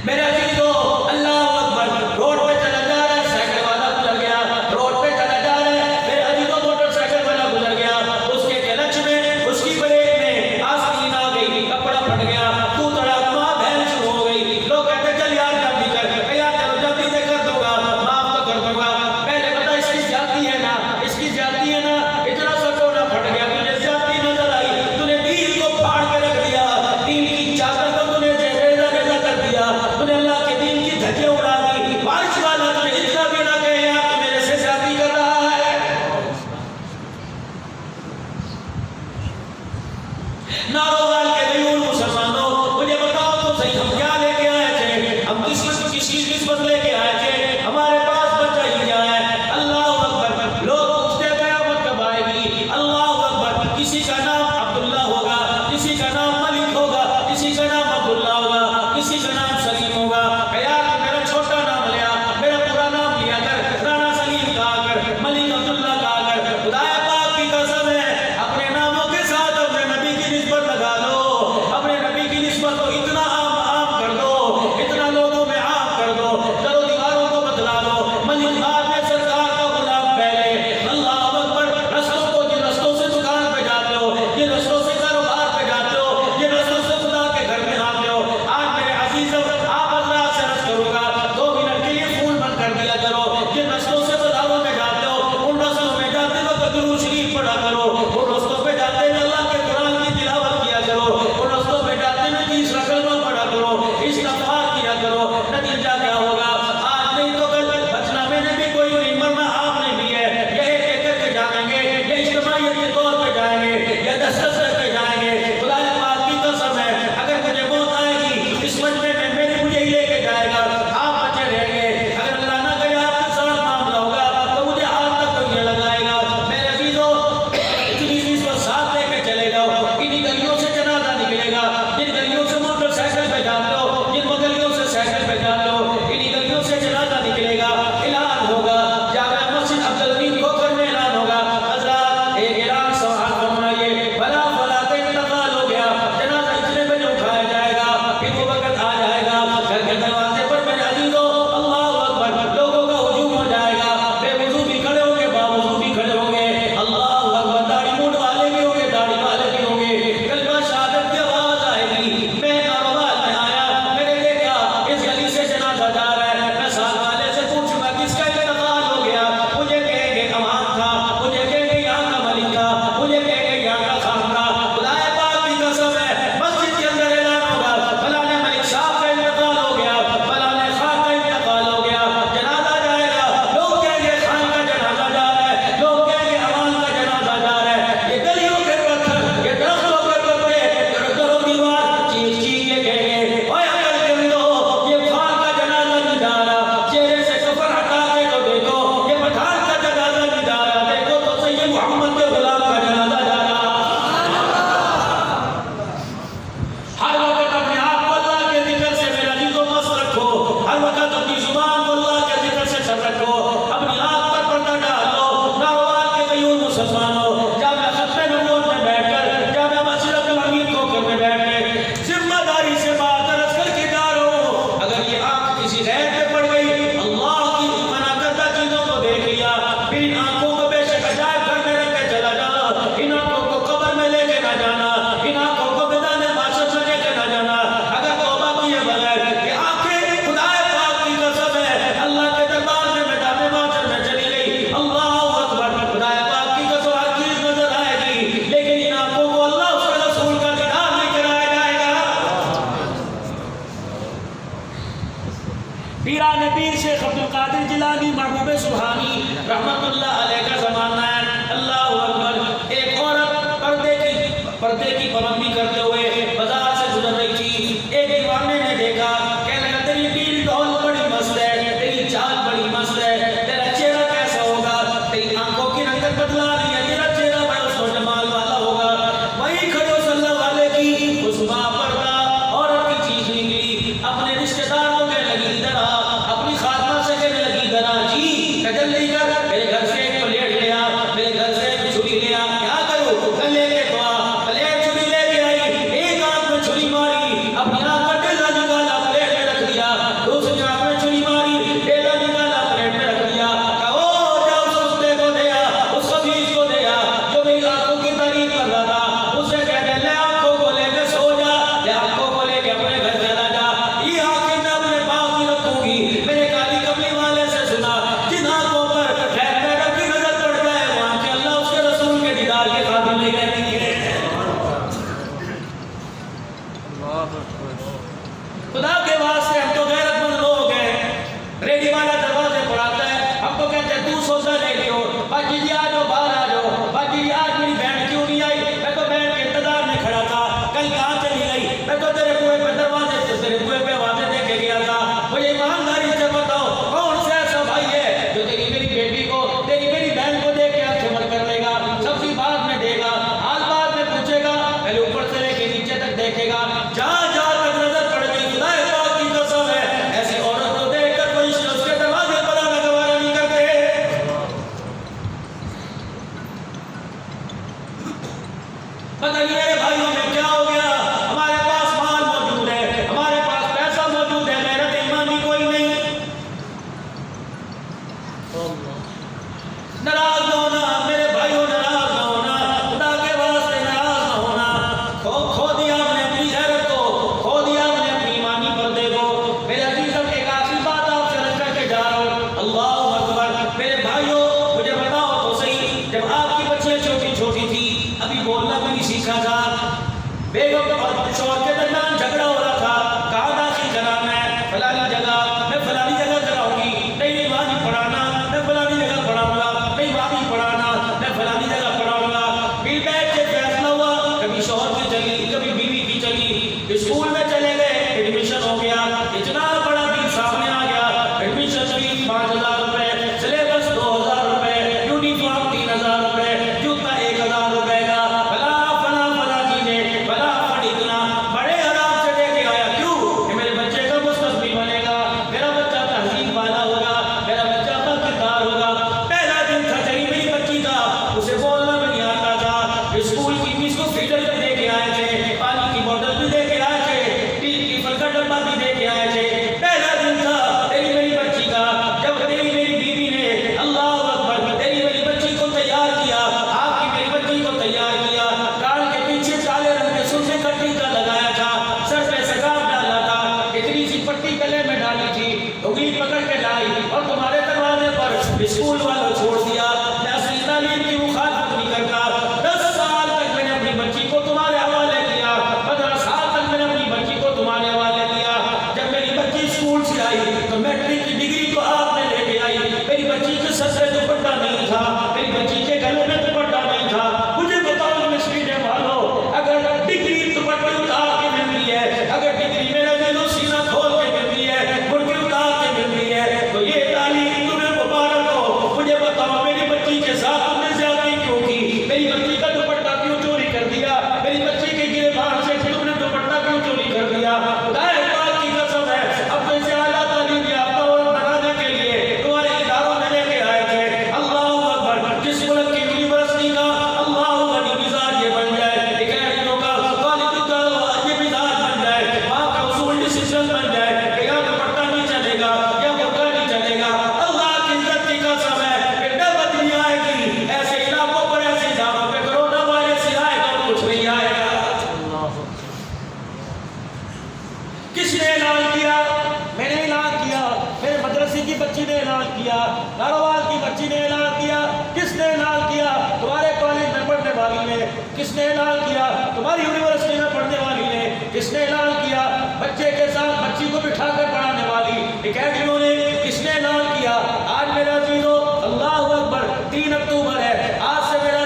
मेरे अजीजों, अल्लाह अकबर, रोड पे चला जा रहा है, साइकिल वाला गुजर गया, रोड पे चला जा रहा है, मेरे अजीजों, मोटरसाइकिल वाला गुजर गया, उसके क्लच में, उसकी ब्रेक में आस्तीन आ गई, कपड़ा फट गया, तू तड़ाक बहन शुरू हो गई। लोग कहते चल यार जल्दी कर, यार चलो जल्दी से कर दूंगा, माफ तो कर दूंगा। पहले पता इसकी जाती है ना, इसकी जाती है ना, इतना सा कोना फट गया, तुझे जाती नजर आई, तूने दिल को फाड़ के रख दिया, दिल की चादर को तूने रेजा रेजा कर दिया, तूने अल्लाह के दिन की धज्जियां उड़ा दी। बारिश वाला तुझे इतना भी ना कहे यार तू मेरे से शादी कर रहा है। नारोवाल के गयूर मुसलमानों, मुझे बताओ तो सही, हम क्या लेके आए थे? हम किसकी निस्बत लेके आए थे? हमारे पास बचा ही क्या है? अल्लाह अकबर। लोग पूछते कयामत कब आएगी? अल्लाह अकबर। किसी का नाम अब्दुल्ला होगा, किसी का नाम मलिक होगा, किसी का नाम अब्दुल्ला होगा, किसी का नाम सलीम होगा। यार मेरा छोटा नाम लिया, मेरा पूरा नाम लिया कर, राणा सलीम कहा कर, मलिक अब्दुल्ला कहा कर। खुदाए पाक की कसम है, अपने नामों के साथ अपने नबी की निस्बत लगा लो, अपने नबी की निस्बत को इतना आम कर दो, इतना लोगों में आम कर दो, करो दीवारों को बदला लो। मलिक आपने सरकार का गुलाम पहले, अल्लाह अकबर। रस्तों को, जिन रस्तों से दुकान पे जाते हो, जिन रस्तों से कारोबार पे जाते हो, जिन रस्तों से खुदा के घर में आते हो, आज मेरे अजीजों, आप अल्लाह से अर्ज करूंगा, 2 मिनट के लिए फोन बंद कर दिया करो। जिन रस्तों से बाजारों में जाते हो, उन रस्तों में जाते वक्त दुरूद शरीफ पढ़ा करो, उन रस्तों पे जाते हुए अल्लाह के कुरान की तिलावत किया करो, उन रस्तों पे जाते हुए 30 कलमा पढ़ा करो, इस्तिग़फ़ार किया करो। नतीजा क्या होगा? आज नहीं तो कल बचना मैंने भी कोई नहीं, मरना आपने भी है। ये एक करके जाएंगे, ये इज्तिमाइयत के तौर पे जाएंगे, ये 10-10 करके जाएंगे। खुदा पाक की कसम है, अगर मुझे मौत आएगी इस मजमे में, मेरे मुझे ही लेके जाएगा, आप बचे रहेंगे। अगर अल्लाह ना करे आपके साथ मामला होगा तो मुझे हाथ तक कोई नहीं लगाएगा। मेरे अजीजों, इतनी निस्बत साथ लेके चले जाओ, इन्हीं गलियों से जनाजा निकलेगा, जिन गलियों से मोटरसाइकिल पे जाते हो, जिन गलियों से साइकिल पे जाते हो, इन्हीं गलियों से जनाजा निकलेगा, ऐलान होगा, जामे मस्जिद अब्दुल हमीद खोखर में ऐलान होगा। हज़रात एक ऐलान सवाल फरमाइए, फला फला का इंतकाल हो गया, जनाजा इतने बजे उठाया जाएगा, फिर वो वक्त आ जाएगा, घर के दरवाजे पर मेरे अजीजों, अल्लाह अकबर, लोगों का हुजूम हो जाएगा, बेवुजू भी खड़े होंगे, बावुजू भी खड़े होंगे, अल्लाह अकबर, दाढ़ी मूंछ वाले भी होंगे, दाढ़ी वाले भी होंगे, कलमा शहादत की आवाज आएगी। मैं नारोवाल में आया, मैंने देखा इस गली से जनाजा जा रहा है, मैं साथ वाले से पूछूंगा किसका इंतकाल हो गया, मुझे कहेंगे अमान था, मुझे कहेंगे यहाँ का मलिक था, मुझे कहेंगे यहाँ का खान था। खुदाए पाक की कसम है, मस्जिद के अंदर ऐलान होगा, फलाने मलिक साहब का इंतकाल हो गया, फलाने खान का इंतकाल हो गया, जनाजा जाएगा। लोग कहेंगे खान का जनाजा जा रहा है, लोग कहेंगे अमान का जनाजा जा रहा है। ये गलियों के पत्थर, ये दरख्तों के पत्ते, करो दीवार चीख चीख के कहेंगे, ओए अकल के अंदो, ये खान का जनाजा नहीं जा रहा, चेहरे से कफन हटा के तो देखो, ये पठान का जनाजा नहीं जा रहा, देखो तो सही ये मोहम्मद के गुलाम का जनाजा जा रहा। हर वक्त अपने आप को अल्लाह के जिक्र से मेरा अजीजों मस्त रखो, हर वक्त अपनी जुबान को अल्लाह के जिक्र से सब रखो, अपनी आँख पर पर्दा डालो। नारोवाल के गयूर मुसलमानों, जामे खत्मे नबूवत में बैठकर, जामे मस्जिद अब्दुल हमीद खोखर में बैठ के जिम्मेदारी से बात अर्ज करके जा रहा हूं। अगर ये आँख किसी गैर पे पड़ गई, अल्लाह की मना करदा चीजों को देख लिया, फिर इन आँखों को बेशक अजायब घर में रख के चला जाना, इन आँखों को कब्र में लेके ना जाना, इन आँखों को मैदान माशर में लेके ना जाना। अगर तौबा किए बगैर ये आँखें, खुदाए पाक की कसम है, अल्लाह के दरबार में मैदान माशर में चली गई, अल्लाह अकबर, खुदाए पाक की कसम हर चीज नजर आएगी, लेकिन इन आँखों को अल्लाह उसके रसूल का दीदार नहीं कराया जाएगा। पीराने पीर शेख अब्दुल कादिर जिलानी महबूब सुभानी रहमतुल्लाह अलैह का ज़माना है। अल्लाह अकबर। एक औरत पर्दे की पाबंदी करते हुए बाजार से गुजर रही थी। एक दीवाने ने देखा, कहने लगा तेरी डील डॉल बड़ी मस्त है, तेरी चाल बड़ी मस्त है, तेरा चेहरा कैसा होगा, तेरी आंखों की रंगत बदला रही है, तेरा चेहरा बड़ा सोजमाल वाला होगा। वही खड़े सल्ला वाले की उस पर्दा औरत की चीज निकली, अपने रिश्तेदारों के लगी इधर आ, अपनी खात्मा से कहने लगी इधर आ, जी तजल्ली कर, मेरे घर से एक प्लेट ले आ, मेरे घर से एक छुरी ले आ। क्या करूं? गले के तो आ, प्लेट छुरी लेके आई, एक हाथ में छुरी मारी, अपनी आंख का ढेला निकाला, प्लेट में रख दिया, फलानी जगह कराऊंगी, नहीं वहाँ नहीं पढ़ाना, मैं फलानी जगह पढ़ाऊंगा, नहीं वहाँ नहीं पढ़ाना, मैं फलानी जगह पढ़ाऊंगा। फिर बैठ के फैसला हुआ, कभी शौहर की चली, कभी बीवी की चली, स्कूल में चले गए, एडमिशन हो गया, इतना बड़ा बिल सामने आ गया, एडमिशन फीस 5,000 रुपए, सिलेबस 2,000 रुपए, यूनिफॉर्म 3,000 रुपए, जूता 1,000 रुपए का, फला चीजें, फला इतना बड़े आराम से लेके आया। क्यों? कि मेरे बच्चे का मुस्तकबिल बनेगा, मेरा बच्चा तहजीब वाला होगा, मेरा बच्चा बाकिरदार होगा। पहला दिन था चली मेरी बच्ची का, उसे बोलना भी नहीं आता था, स्कूल की फीस को फीडर भी दे के आए थे, पानी की बोतल भी दे के आए थे, टिफिन का डब्बा भी दे के आए थे। पहला दिन था तेरी मेरी बच्ची का, जब तेरी मेरी बीवी ने अल्लाह अकबर तेरी मेरी बच्ची को तैयार किया, आपकी मेरी बच्ची को तैयार किया, कान के पीछे काले रंग के सुनने का टीका लगाया था, सर पे सकाफ डाला था, इतनी सी पट्टी गले में डाली थी, उंगली पकड़ के लाई और तुम्हारे दरवाजे पर स्कूल वालों छोड़ दिया। मैं असली तालीम की मुखालफत नहीं करता। 10 साल तक मैंने अपनी बच्ची को तुम्हारे हवाले किया, 15 साल तक मैंने अपनी बच्ची को तुम्हारे हवाले किया। जब मेरी बच्ची स्कूल से आई तो मैट्रिक की डिग्री तो आपने लेके आई, मेरी बच्ची के सर पे दुपट्टा नहीं था, मेरी बच्ची के गले में दुपट्टा नहीं था। मुझे बताओ मिस्किने वालों, अगर डिग्री दुपट्टे उतार के मिल रही है, अगर डिग्री मेरा दिलो सीना खोल के मिल रही है, मुर्गी उतार के मिल रही है, तो ये तालीम तुम्हें मुबारक हो। मुझे बताओ मेरी बच्ची के साथ तुमने ज्यादती क्यों की? मेरी बच्ची का दुपट्टा क्यों चोरी कर दिया? मेरी बच्ची के गिरबान से तुमने दुपट्टा क्यों चोरी कर दिया? खुदाए पाक की कसम है, अपने से आला तालीम याफ्ता और बनाने के लिए तुम्हारे इदारों में लेके आए थे। अल्लाहू अकबर, जिस मुल्क की यूनिवर्सिटी का अल्लाहू अकबर मिजाज ये बन जाए, एकेडमियों का कॉलेज का ये मिजाज बन जाए, वहाँ का उसूल डिसीजन बन जाए कि यहाँ दुपट्टा नहीं चलेगा या बुर्का नहीं चलेगा। अल्लाह की इज्जत की कसम है कि नौबत नहीं आएगी ऐसे इलाकों पर, ऐसे इदारों पे कोरोना वायरस ही आएगा और कुछ नहीं आएगा। किसने ऐलान किया? मैंने ऐलान किया, मेरे मदरसे की बच्ची ने ऐलान किया, नारोवाल की बच्ची ने ऐलान किया। किसने ऐलान किया? तुम्हारे कॉलेज में पढ़ने वाली ने। किसने ऐलान किया? तुम्हारी यूनिवर्सिटी में पढ़ने वाली ने। किसने ऐलान किया? बच्चे के साथ बच्ची को बिठा कर पढ़ाने वाली एकेडमियों ने। किसने ऐलान किया? आज मेरा अजीजों, अल्लाहू अकबर, 3 अक्टूबर है, आज से मेरा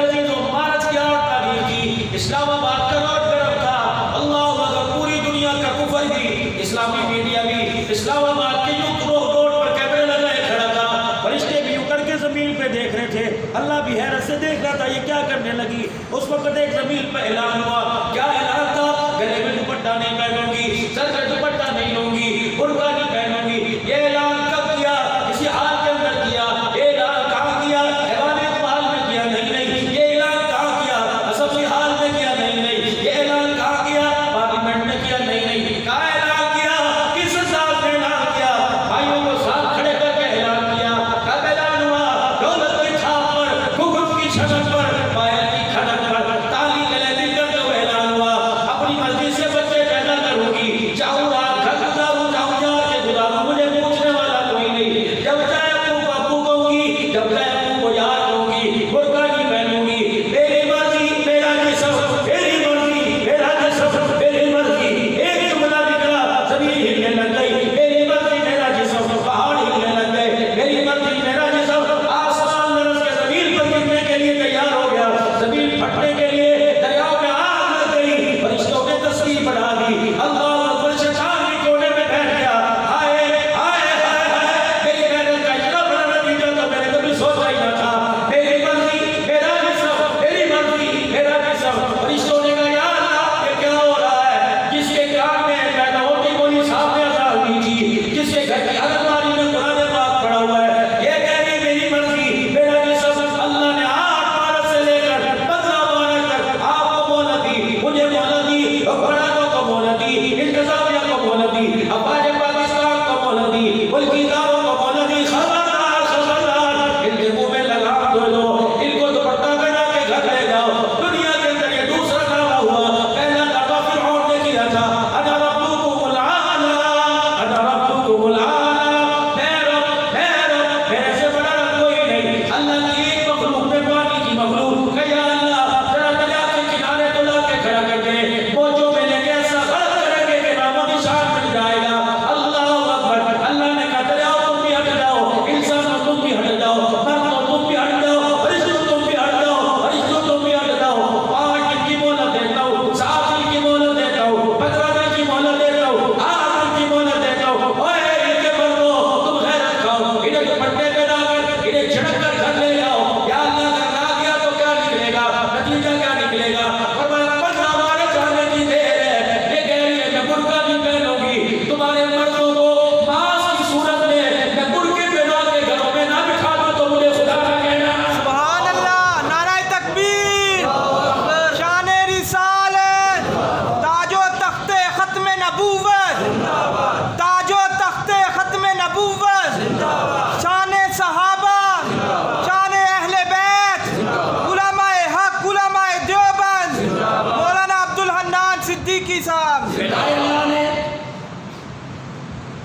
अजीजों मार्च की 8 तारीख की इस्लामाबाद का रोड गर्म था। अल्लाहू अकबर, पूरी दुनिया का कुफर भी, इस्लामी मीडिया भी इस्लामाबाद के रोड पर कैमरे लगाए खड़ा था, फरिश्ते भी उतर के जमीन पे देख रहे थे, अल्लाह भी हैरत से देख रहा था ये क्या करने लगी। उस वक्त एक जमीन पर ऐलान हुआ। क्या ऐलान था? गले में दुपट्टा नहीं पहनूंगी, सर पे दुपट्टा नहीं लूंगी, बुर्का नहीं पहनूंगी। ये ऐलान कब किया? किसी हाल के अंदर किया। ये ऐलान कहाँ किया? हैवानियत महल में किया? नहीं। ये ऐलान कहाँ किया? असेंबली हाल में किया? नहीं। ये ऐलान कहाँ किया? पार्लियामेंट में किया? नहीं। कहाँ ऐलान किया? किस साल में ऐलान किया? भाइयों को साथ खड़े करके ऐलान किया। कब ऐलान हुआ? दौलत की छाप पर, घुघुट की छनक पर, पायल की खनक पर, ताली गले मिलकर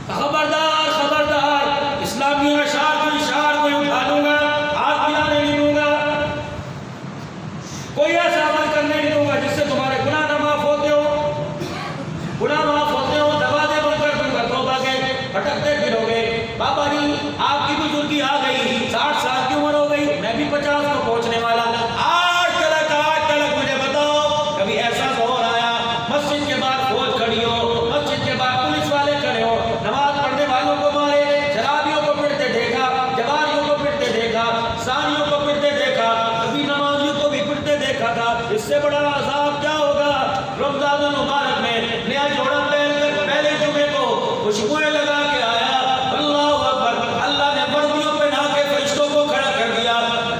खबरदार खबरदार, इस्लामी अशार को उठा लूंगा, हाथ मिलाने नहीं दूंगा, कोई ऐसा अमल करने नहीं दूंगा जिससे तुम्हारे गुनाह ना माफ होते हो, गुनाह माफ होते हो, दरवाजे बंद कर दूंगा, तौबा के भटकते फिरोगे। बाबा जी आपकी बुजुर्गी आ गई, 60 साल की उम्र हो गई, मैं भी 50 को पहुंचने वाला, आज तक मुझे बताओ कभी ऐसा दौर आया मस्जिद के बाहर फौज खड़ी हो, मस्जिद के बाहर पुलिस वाले खड़े हो, नमाज पढ़ने वालों को मारे, शराबियों को पिटते देखा, जवारियों को पिटते देखा, सानियों को पिटते देखा, कभी नमाजियों को भी पिटते देखा था। इससे बड़ा अज़ाब क्या होगा? रमज़ान मुबारक में नया जोड़ा पहनकर पहले जुमे को खुशबुएं लगा के आया, अल्लाह अकबर, अल्लाह ने वर्दियों पे नहा के फरिश्तों को खड़ा कर दिया,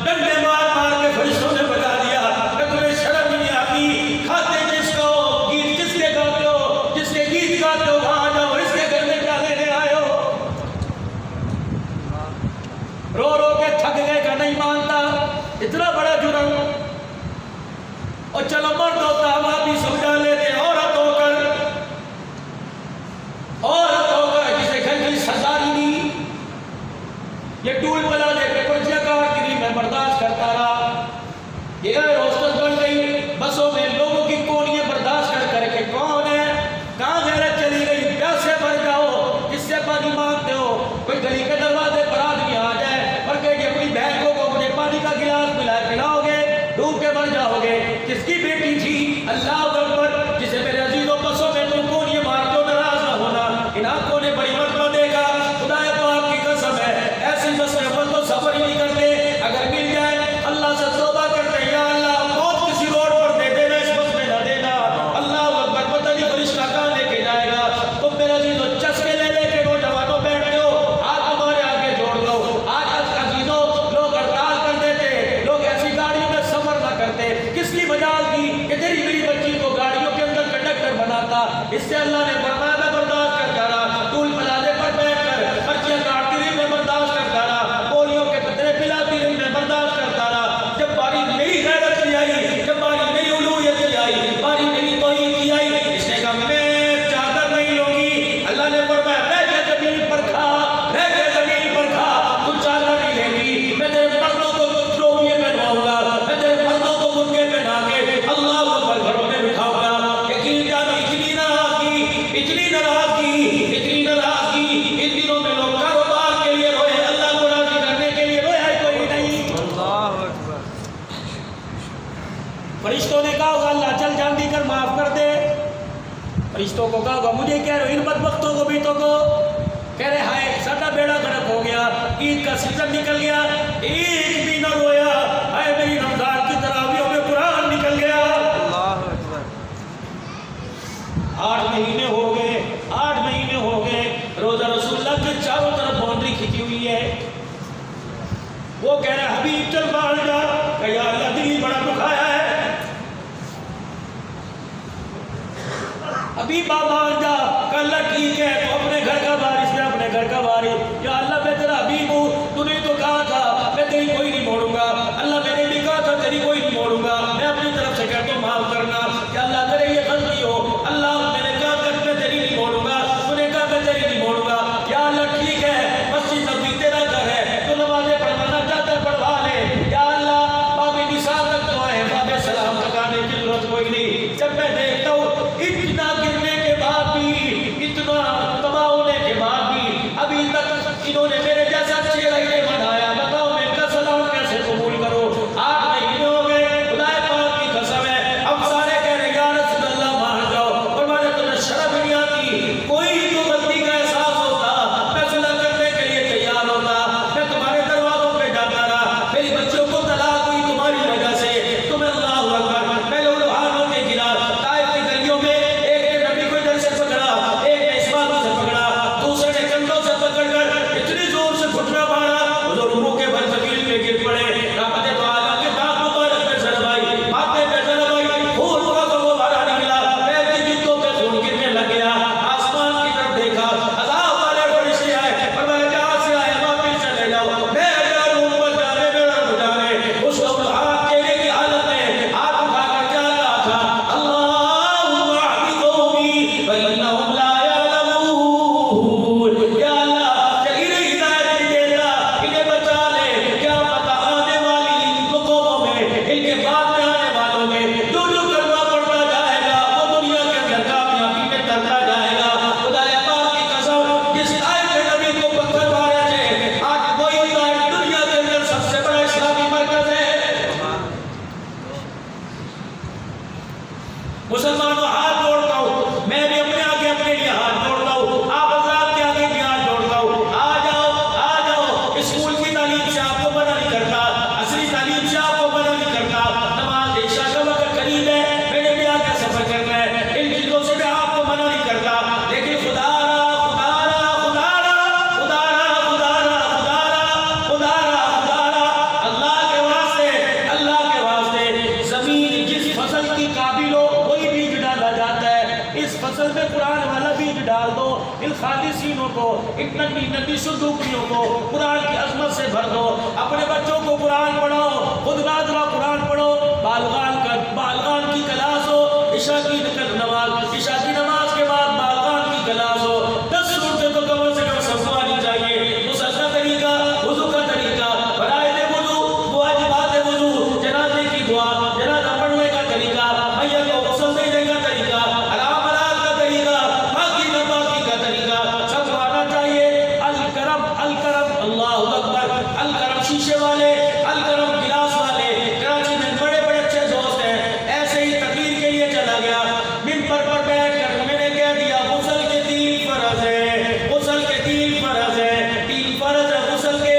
डंडे मार मार के फरिश्तों ने बजा दिया, तुम्हें शर्म नहीं आती? खाते जिसको, गीत किसके गाते हो, जिसके गीत गाते हो वहां जाओ, इसके घर में क्या लेने आए हो? रो रो के थक गए का नहीं मानता, इतना बड़ा जुर्म। और चलो मर्द होता हम आप भी समझा लेते, औरत होकर जिसे घर की सरदारी दी, ये टूल बना दे के पर्चियां काटती रही, मैं बर्दाश्त करता रहा। ये होस्टल बन गई, बसों में लोगों की कोनियां बर्दाश्त कर करके कौन है? कहाँ गैरत चली गई? प्यासे मर जाओ, किससे पानी मांगते हो? कोई गली के दरवाजे पर आदमी आ जाए और कहे अपनी बहन को मुझे पानी का गिलास पिलाओगे, डूब के मर जाओगे। किसकी बेटी थी? अल्लाह अकबर, जिसे मेरे अजीजों बसों में तुम कोनियां मारते हो, नाराज ना होना, इन आंखों ने बड़ी मर्तबा देखा, खुदा पाक की कसम है, ऐसी बस में अपन तो सफर ही नहीं करते, अगर मिल जाए अल्लाह से तौबा करते हैं, या अल्लाह मौत किसी रोड पर दे देना, इस बस में ना देना। अल्लाह अकबर, पता नहीं फरिश्ता कहाँ लेके जाएगा। तुम मेरे अजीजों चस्के ले लेके नौजवानों बैठते हो, आज तुम्हारे आगे जोड़ दो। आज अजीजों लोग हड़ताल कर देते, लोग ऐसी गाड़ियों में सफर ना करते, किसकी मजाल की कि तेरी मेरी बच्ची को गाड़ियों के अंदर कंडक्टर बनाता। इससे अल्लाह ने फरमाया मैं बर्दाश्त करता रहा, टूल प्लाजे पर बैठकर पर्चियां काटती रही, मैं बर्दाश्त करता रहा, पोलियो के कतरे पिलाती रही, मैं बर्दाश्त करता रहा। जब बारी मेरी गैरत की आई, जब बारी मेरी उलूहियत की आई, बारी मेरी तौहीद की आई, इसने कहा मैं चादर नहीं लूंगी। अल्लाह ने फरमाया रह गया जमीन पर खा, रह गया जमीन पर खा, तू चादर नहीं लेगी, मैं तेरे मर्दों को टोपियां पहनवाऊंगा, मैं तेरे मर्दों को बुर्के पहना के अल्लाह अकबर घरों में बिठाऊंगा। यकीन जानो इतनी नाराजगी, इन दिनों में लोग कारोबार के लिए रोए, अल्लाह को राजी करने के लिए रोए, कोई नहीं। अल्लाह अकबर। फरिश्तों ने कहा होगा अल्लाह चल जान दी कर माफ कर दे। फरिश्तों को कहा होगा मुझे कह रहे हो, इन बदबख्तों को भी तो को कह रहे हाय साਡਾ बेड़ा गर्क हो गया, ईद का सीजन निकल गया, एक भी न रोया, हाय मेरी रमजान की तरावियों में कुरान निकल गया। अल्लाह अकबर। 8 महीने हो गए, रोजा रसूलुल्लाह के चारों तरफ बाउंड्री खींची हुई है। वो कह रहा हबीब चल बाहर जा, कहा अल्लाह दिल ही बड़ा दुखाया है, हबीब बाहर जा, कल ठीक है तो अपने घर का वारिस है, अपने घर का वारिस, या अल्लाह मैं तेरा हबीब हूँ, तूने तो कहा था मैं तेरी कोई नहीं मोड़ूंगा, अल्लाह मैंने भी कहा था तेरी कोई नहीं मोड़ूंगा, मैं अपनी तरफ से कहता हूँ माफ करना, क्या अल्लाह करे ये गलती हो, अल्लाह मैंने कहा कर मैं तेरी नहीं मोड़ूंगा, तूने कहा मैं तेरी नहीं मोड़ूंगा, या अल्लाह ठीक है मस्जिद नबी तेरा घर है, तो नमाज़ें पढ़वाना चाहता है पढ़वा ले, या अल्लाह बाबे निसाब तक तो आए, बाबे सलाम तक आने की जरूरत कोई नहीं। जब मैं देखता हूँ इतना गिरने के बाद भी, इतना तबाह होने के बाद भी अभी तक इन्होंने मशीनों को, इन नन्ही नन्ही सुदूकियों को कुरान की अजमत से भर दो। अपने बच्चों को कुरान पढ़ाओ, खुद नाज़िला कुरान पढ़ो। बालगान की क्लास हो, इशा की नमाज, इशा की नमाज के बाद बालगान की क्लास हो। 10 सूरतें तो कम से कम सबको आनी चाहिए। मुसल्ला तरीका, वुजू का तरीका, फराइज़ वुजू, वाजिबात वुजू, जनाजे की दुआ, जनाजा पढ़ने का तरीका, मैयत को गुस्ल देने का तरीका, हराम हलाल का तरीका, बाकी का तरीका सब आना चाहिए। अल करम, अल्लाहु अकबर। अल करम शीशे वाले, अल करम गिलास वाले, कराची में बड़े बड़े अच्छे दोस्त हैं। ऐसे ही तकरीर के लिए चला गया, मिंबर पर बैठकर मैंने कह दिया गुस्ल के 3 फर्ज है, गुस्ल के 3 फर्ज है, 3 फर्ज है गुस्ल के।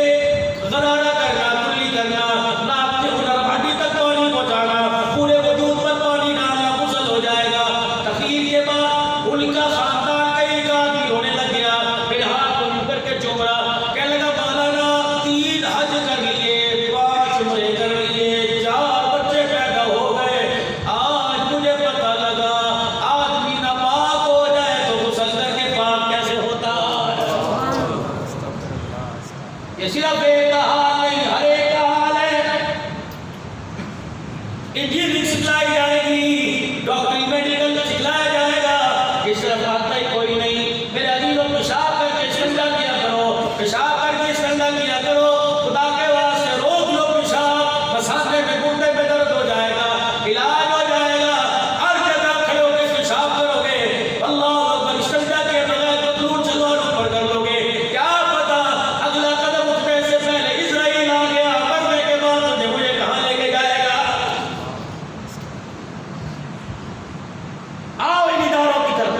गरारा करना, कुल्ली करना, नाक के हुनर हड्डी तक पानी पहुंचाना, पूरे वजूद पर पानी डालना, गुस्ल हो जाएगा। तकरीर के बाद उनका खानदान का एक आदमी रोने लग गया, फिर हाथ को यूं करके चूम रहा, कहने लगा मौलाना 3 हज कर लिए, 5 उम्रे कर लिए, 4 बच्चे पैदा हो गए, आज मुझे पता लगा आदमी नापाक हो जाए तो गुस्ल करके पाक कैसे होता है। ये सिर्फ एक का हाल नहीं, हर एक का हाल है। इंजीनियरिंग सिखलाई जाएगी, डॉक्टरी मेडिकल सिखलाया जाएगा, इस तरफ आता ही कोई नहीं। मेरे अजीजों, पेशाब करके इस्तेंजा किया करो, पेशाब करके इस्तेंजा किया करो। खुदा के वास्ते रोक लो पेशाब, मसाले में गुर्दे में दर्द हो जाएगा, इलाज हो जाएगा। हर जगह खड़े होकर पेशाब करोगे, अल्लाह अकबर, इस्तेंजा के बगैर बदलून सलवार ऊपर कर लोगे, क्या पता अगला कदम उठने से पहले इजराइल आ गया, मरने के बाद तुझे मुझे कहाँ लेके जाएगा। आओ इन इदारों की तरफ,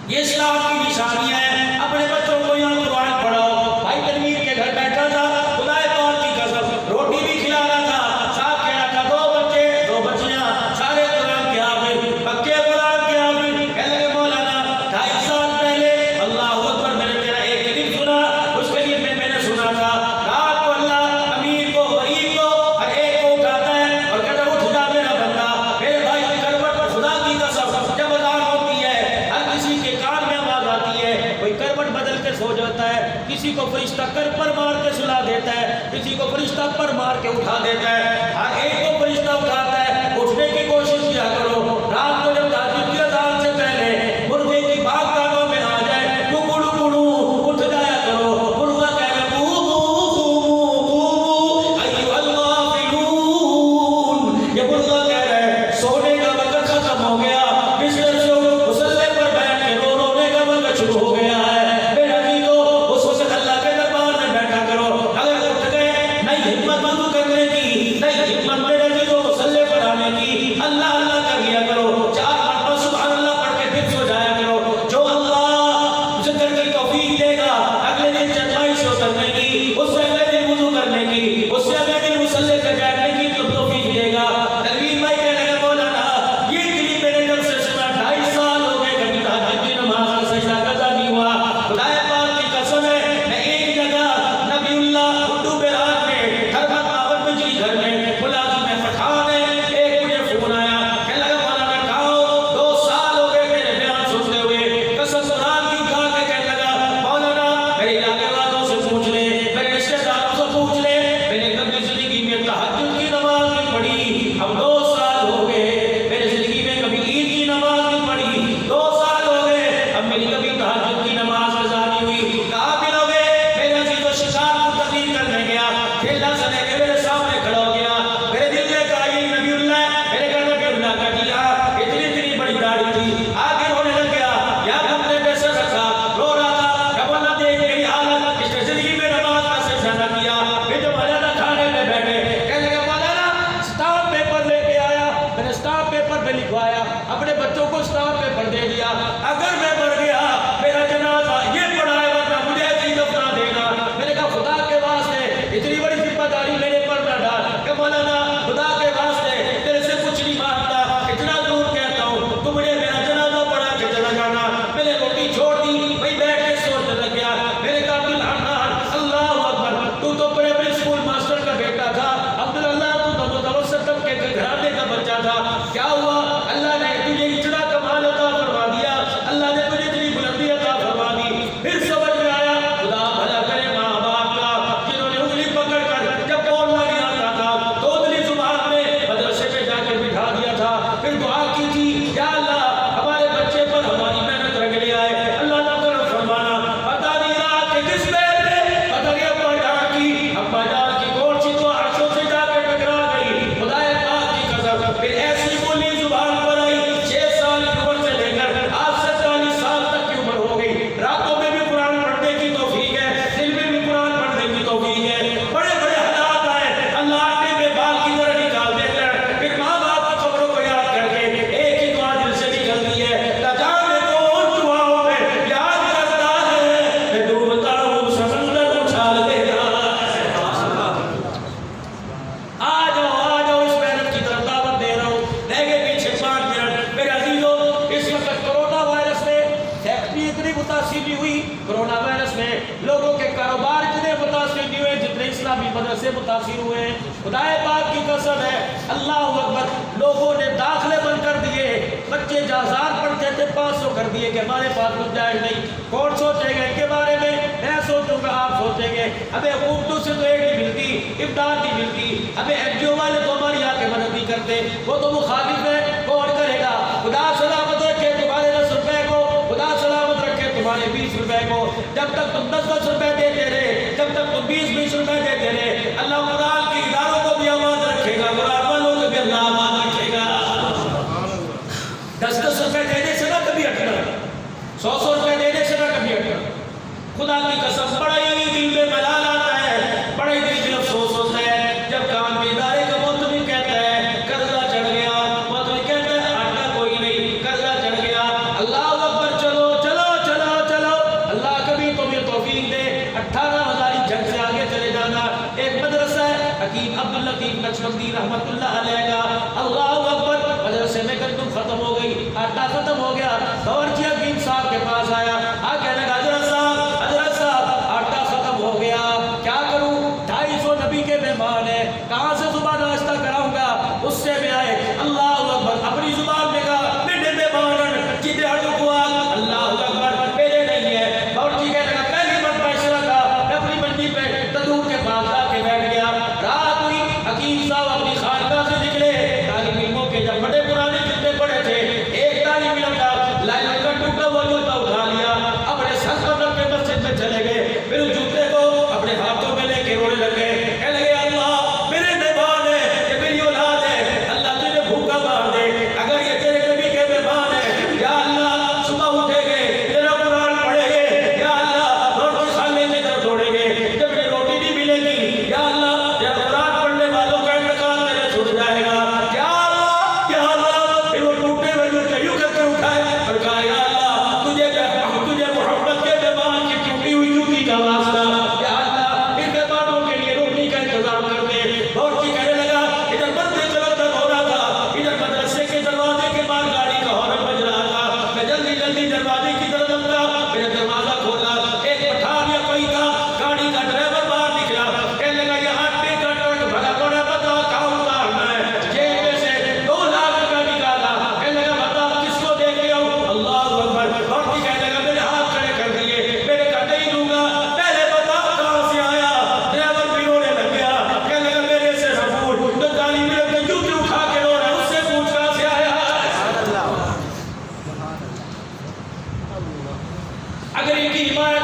ये इस्लाम की निशानियां हैं। अपने बच्चों को यहाँ कुरान पढ़ाओ। भाई तनवीर के घर बैठा था, खुदाए पाक की कसम, रोटी भी खिला रहा था, साथ कह रहा था 2 बच्चे 2 बच्चियां, सारे कुरान के हाफिज, पक्के कुरान के हाफिज। कहने लगे मौलाना 2.5 साल पहले अल्लाह अकबर मैंने तेरा एक करीब सुना, उसके लिए मैंने सुना था रात को अल्लाह अमीर को गरीब को हर एक को उठाता है और कहता है उठ जा मेरा बंदा। मेरे भाई करवट पर खुदा की कसम जब अज़ान होती है, हर किसी के कान में आवाज आती है, कोई करवट बदल के सो जाता है, किसी को फरिश्ता कर पर मार के सुला देता है, किसी को फरिश्ता पर मार के उठा देता है, हर एक को फरिश्ता उठाता है। उठने की कोशिश किया करो। रात को जब ताजुद की अज़ान से पहले मुर्गे की भाग कानों में आ जाए, कुकड़ू कुड़ू उठ जाया करो। मुर्गा कह रहा कूमू कूमू अय्युहल गाफिलून, ये मुर्गा कह रहा है सोने का वक्त खत्म हो गया, बिस्तर से मुसल्ले पर बैठ के रोने का वक्त शुरू हो गया है। मेरा जीरो उस वक्त अल्लाह के दरबार में बैठा करो। अगर उठ गए नहीं हिम्मत बंद करने की, नहीं हिम्मत मेरे मुतासिर नहीं हुई। कोरोना वायरस में लोगों के कारोबार इतने मुतासिर नहीं हुए जितने इस्लामी मदरसे मुतासिर हुए हैं। खुदाए पाक की कसम है, अल्लाह अकबर, लोगों ने दाखिले बंद कर दिए। बच्चे 1000 पढ़ते थे 500 कर दिए कि हमारे पास गुंजाइश नहीं। कौन सोचेगा इनके बारे में? मैं सोचूंगा, आप सोचेंगे। हमें हुकूमतों से तो एक नहीं मिलती, इमदाद नहीं मिलती। हमें NGO वाले तो हमारी आके मदद नहीं करते, वो तो मुखालिफ है। कौन करेगा? खुदा सलामत रखे तुम्हारे 10 रुपए को, खुदा सलामत रखे तुम्हारे 20 रुपए को। जब तक तुम 10-10 रुपए देते रहे, जब तक तुम 20-20 रुपए देते रहे, अल्लाह कुरान के इदारों को भी आबाद रखेगा, कुरान वालों को भी अल्लाह आबाद रखेगा। 10-10 रुपए देने से ना कभी हटना, 100-100 रुपए देने से ना कभी हटना। खुदा की कसम, बड़ा ही दिल में मलाल आता है, बड़ा ही दिल में अफसोस होता है जब काम के इदारे का मुतमिन कहता है कर्जा चढ़ गया, मुतमिन कहता है आटा कोई नहीं, कर्जा चढ़ गया। अल्लाह अकबर, चलो चलो चलो चलो, अल्लाह कभी तुम्हें तौफीक दे 18,000 जग से आगे चले जाना। एक मदरसा है हकीम अब्दुल लतीफ नक्शबंदी रहमतुल्लाह अलैह का, अल्लाह अकबर, मदरसे में गंदम खत्म हो गई, आटा खत्म हो गया। बावर्ची हकीम साहब के पास आया, आके लगा हजरत साहब आटा खत्म हो गया, क्या करूं? 250 नबी के मेहमान है, कहां से सुबह नाश्ता कराऊंगा? उससे में आए, अल्लाह अकबर, अपनी जुबान में कहा मेरे मेहमान जितने अल्लाह अकबर मेरे नहीं है। बावर्ची कहने लगा पहली बार फैसला था, मैं अपनी मंडी पे तंदूर के पास आके बैठ गया। रात हुई, हकीम साहब अपनी खानकाह से निकले। तालिब इल्मों के जब बड़े पुराने जितने बड़े थे, एक तालिब इल्म का लाइन का टूटा हुआ जूता उठा लिया, अपने सर पर रख के मस्जिद में चले गए। फिर उस जूते को अपने हाथों में लेके रोने लगे, कहने लगे अल्लाह मेरे मेहमान है, ये मेरी औलाद है, अल्लाह तुझे भूखा मार दे। अगर ये तेरे नबी के मेहमान है, या अल्लाह सुबह उठेंगे, तेरा कुरान पढ़ेंगे, या अल्लाह रोटी खाने की तरफ दौड़ेंगे, जब ये रोटी नहीं मिलेगी, या अल्लाह तेरा कुरान पढ़ने वालों का इंतकाल तेरे छूट जाएगा। या अल्लाह, फिर वो टूटे हुए जूते यूं करके उठाए और कहा या अल्लाह तुझे मोहब्बत के मेहमान की टूटी हुई जूती का वास्ता, या अल्लाह इन मेहमानों के लिए रोटी का इंतजाम कर दे। बावर्ची कहने लगा इधर बंदे चलता हो रहा था, इधर मदरसे के दरवाजे के बाहर गाड़ी का हॉर्न बज रहा था। मैं जल्दी जल्दी दरवाजे की तरफ दौड़ा, मैंने दरवाजा खोला, एक पठान या कोई था, गाड़ी का ड्राइवर बाहर निकला, कहने लगा ये आटे का ट्रक भला बड़ा बता कहाँ उतारना है। जेब में से 2 लाख रुपया निकाला, कहने लगा बता किसको दे के आऊं? अल्लाह अकबर। बावर्ची कहने लगा मेरे हाथ खड़े कर दिए, मैंने कहा नहीं दूंगा, पहले बता कहां से आया। ड्राइवर भी रोने लग गया, कहने लगा मेरे से न पूछ, तो गाली में अपने जूते उठा के रो रहा है, उससे पूछ कहां से आया। अगर इनकी हिमायत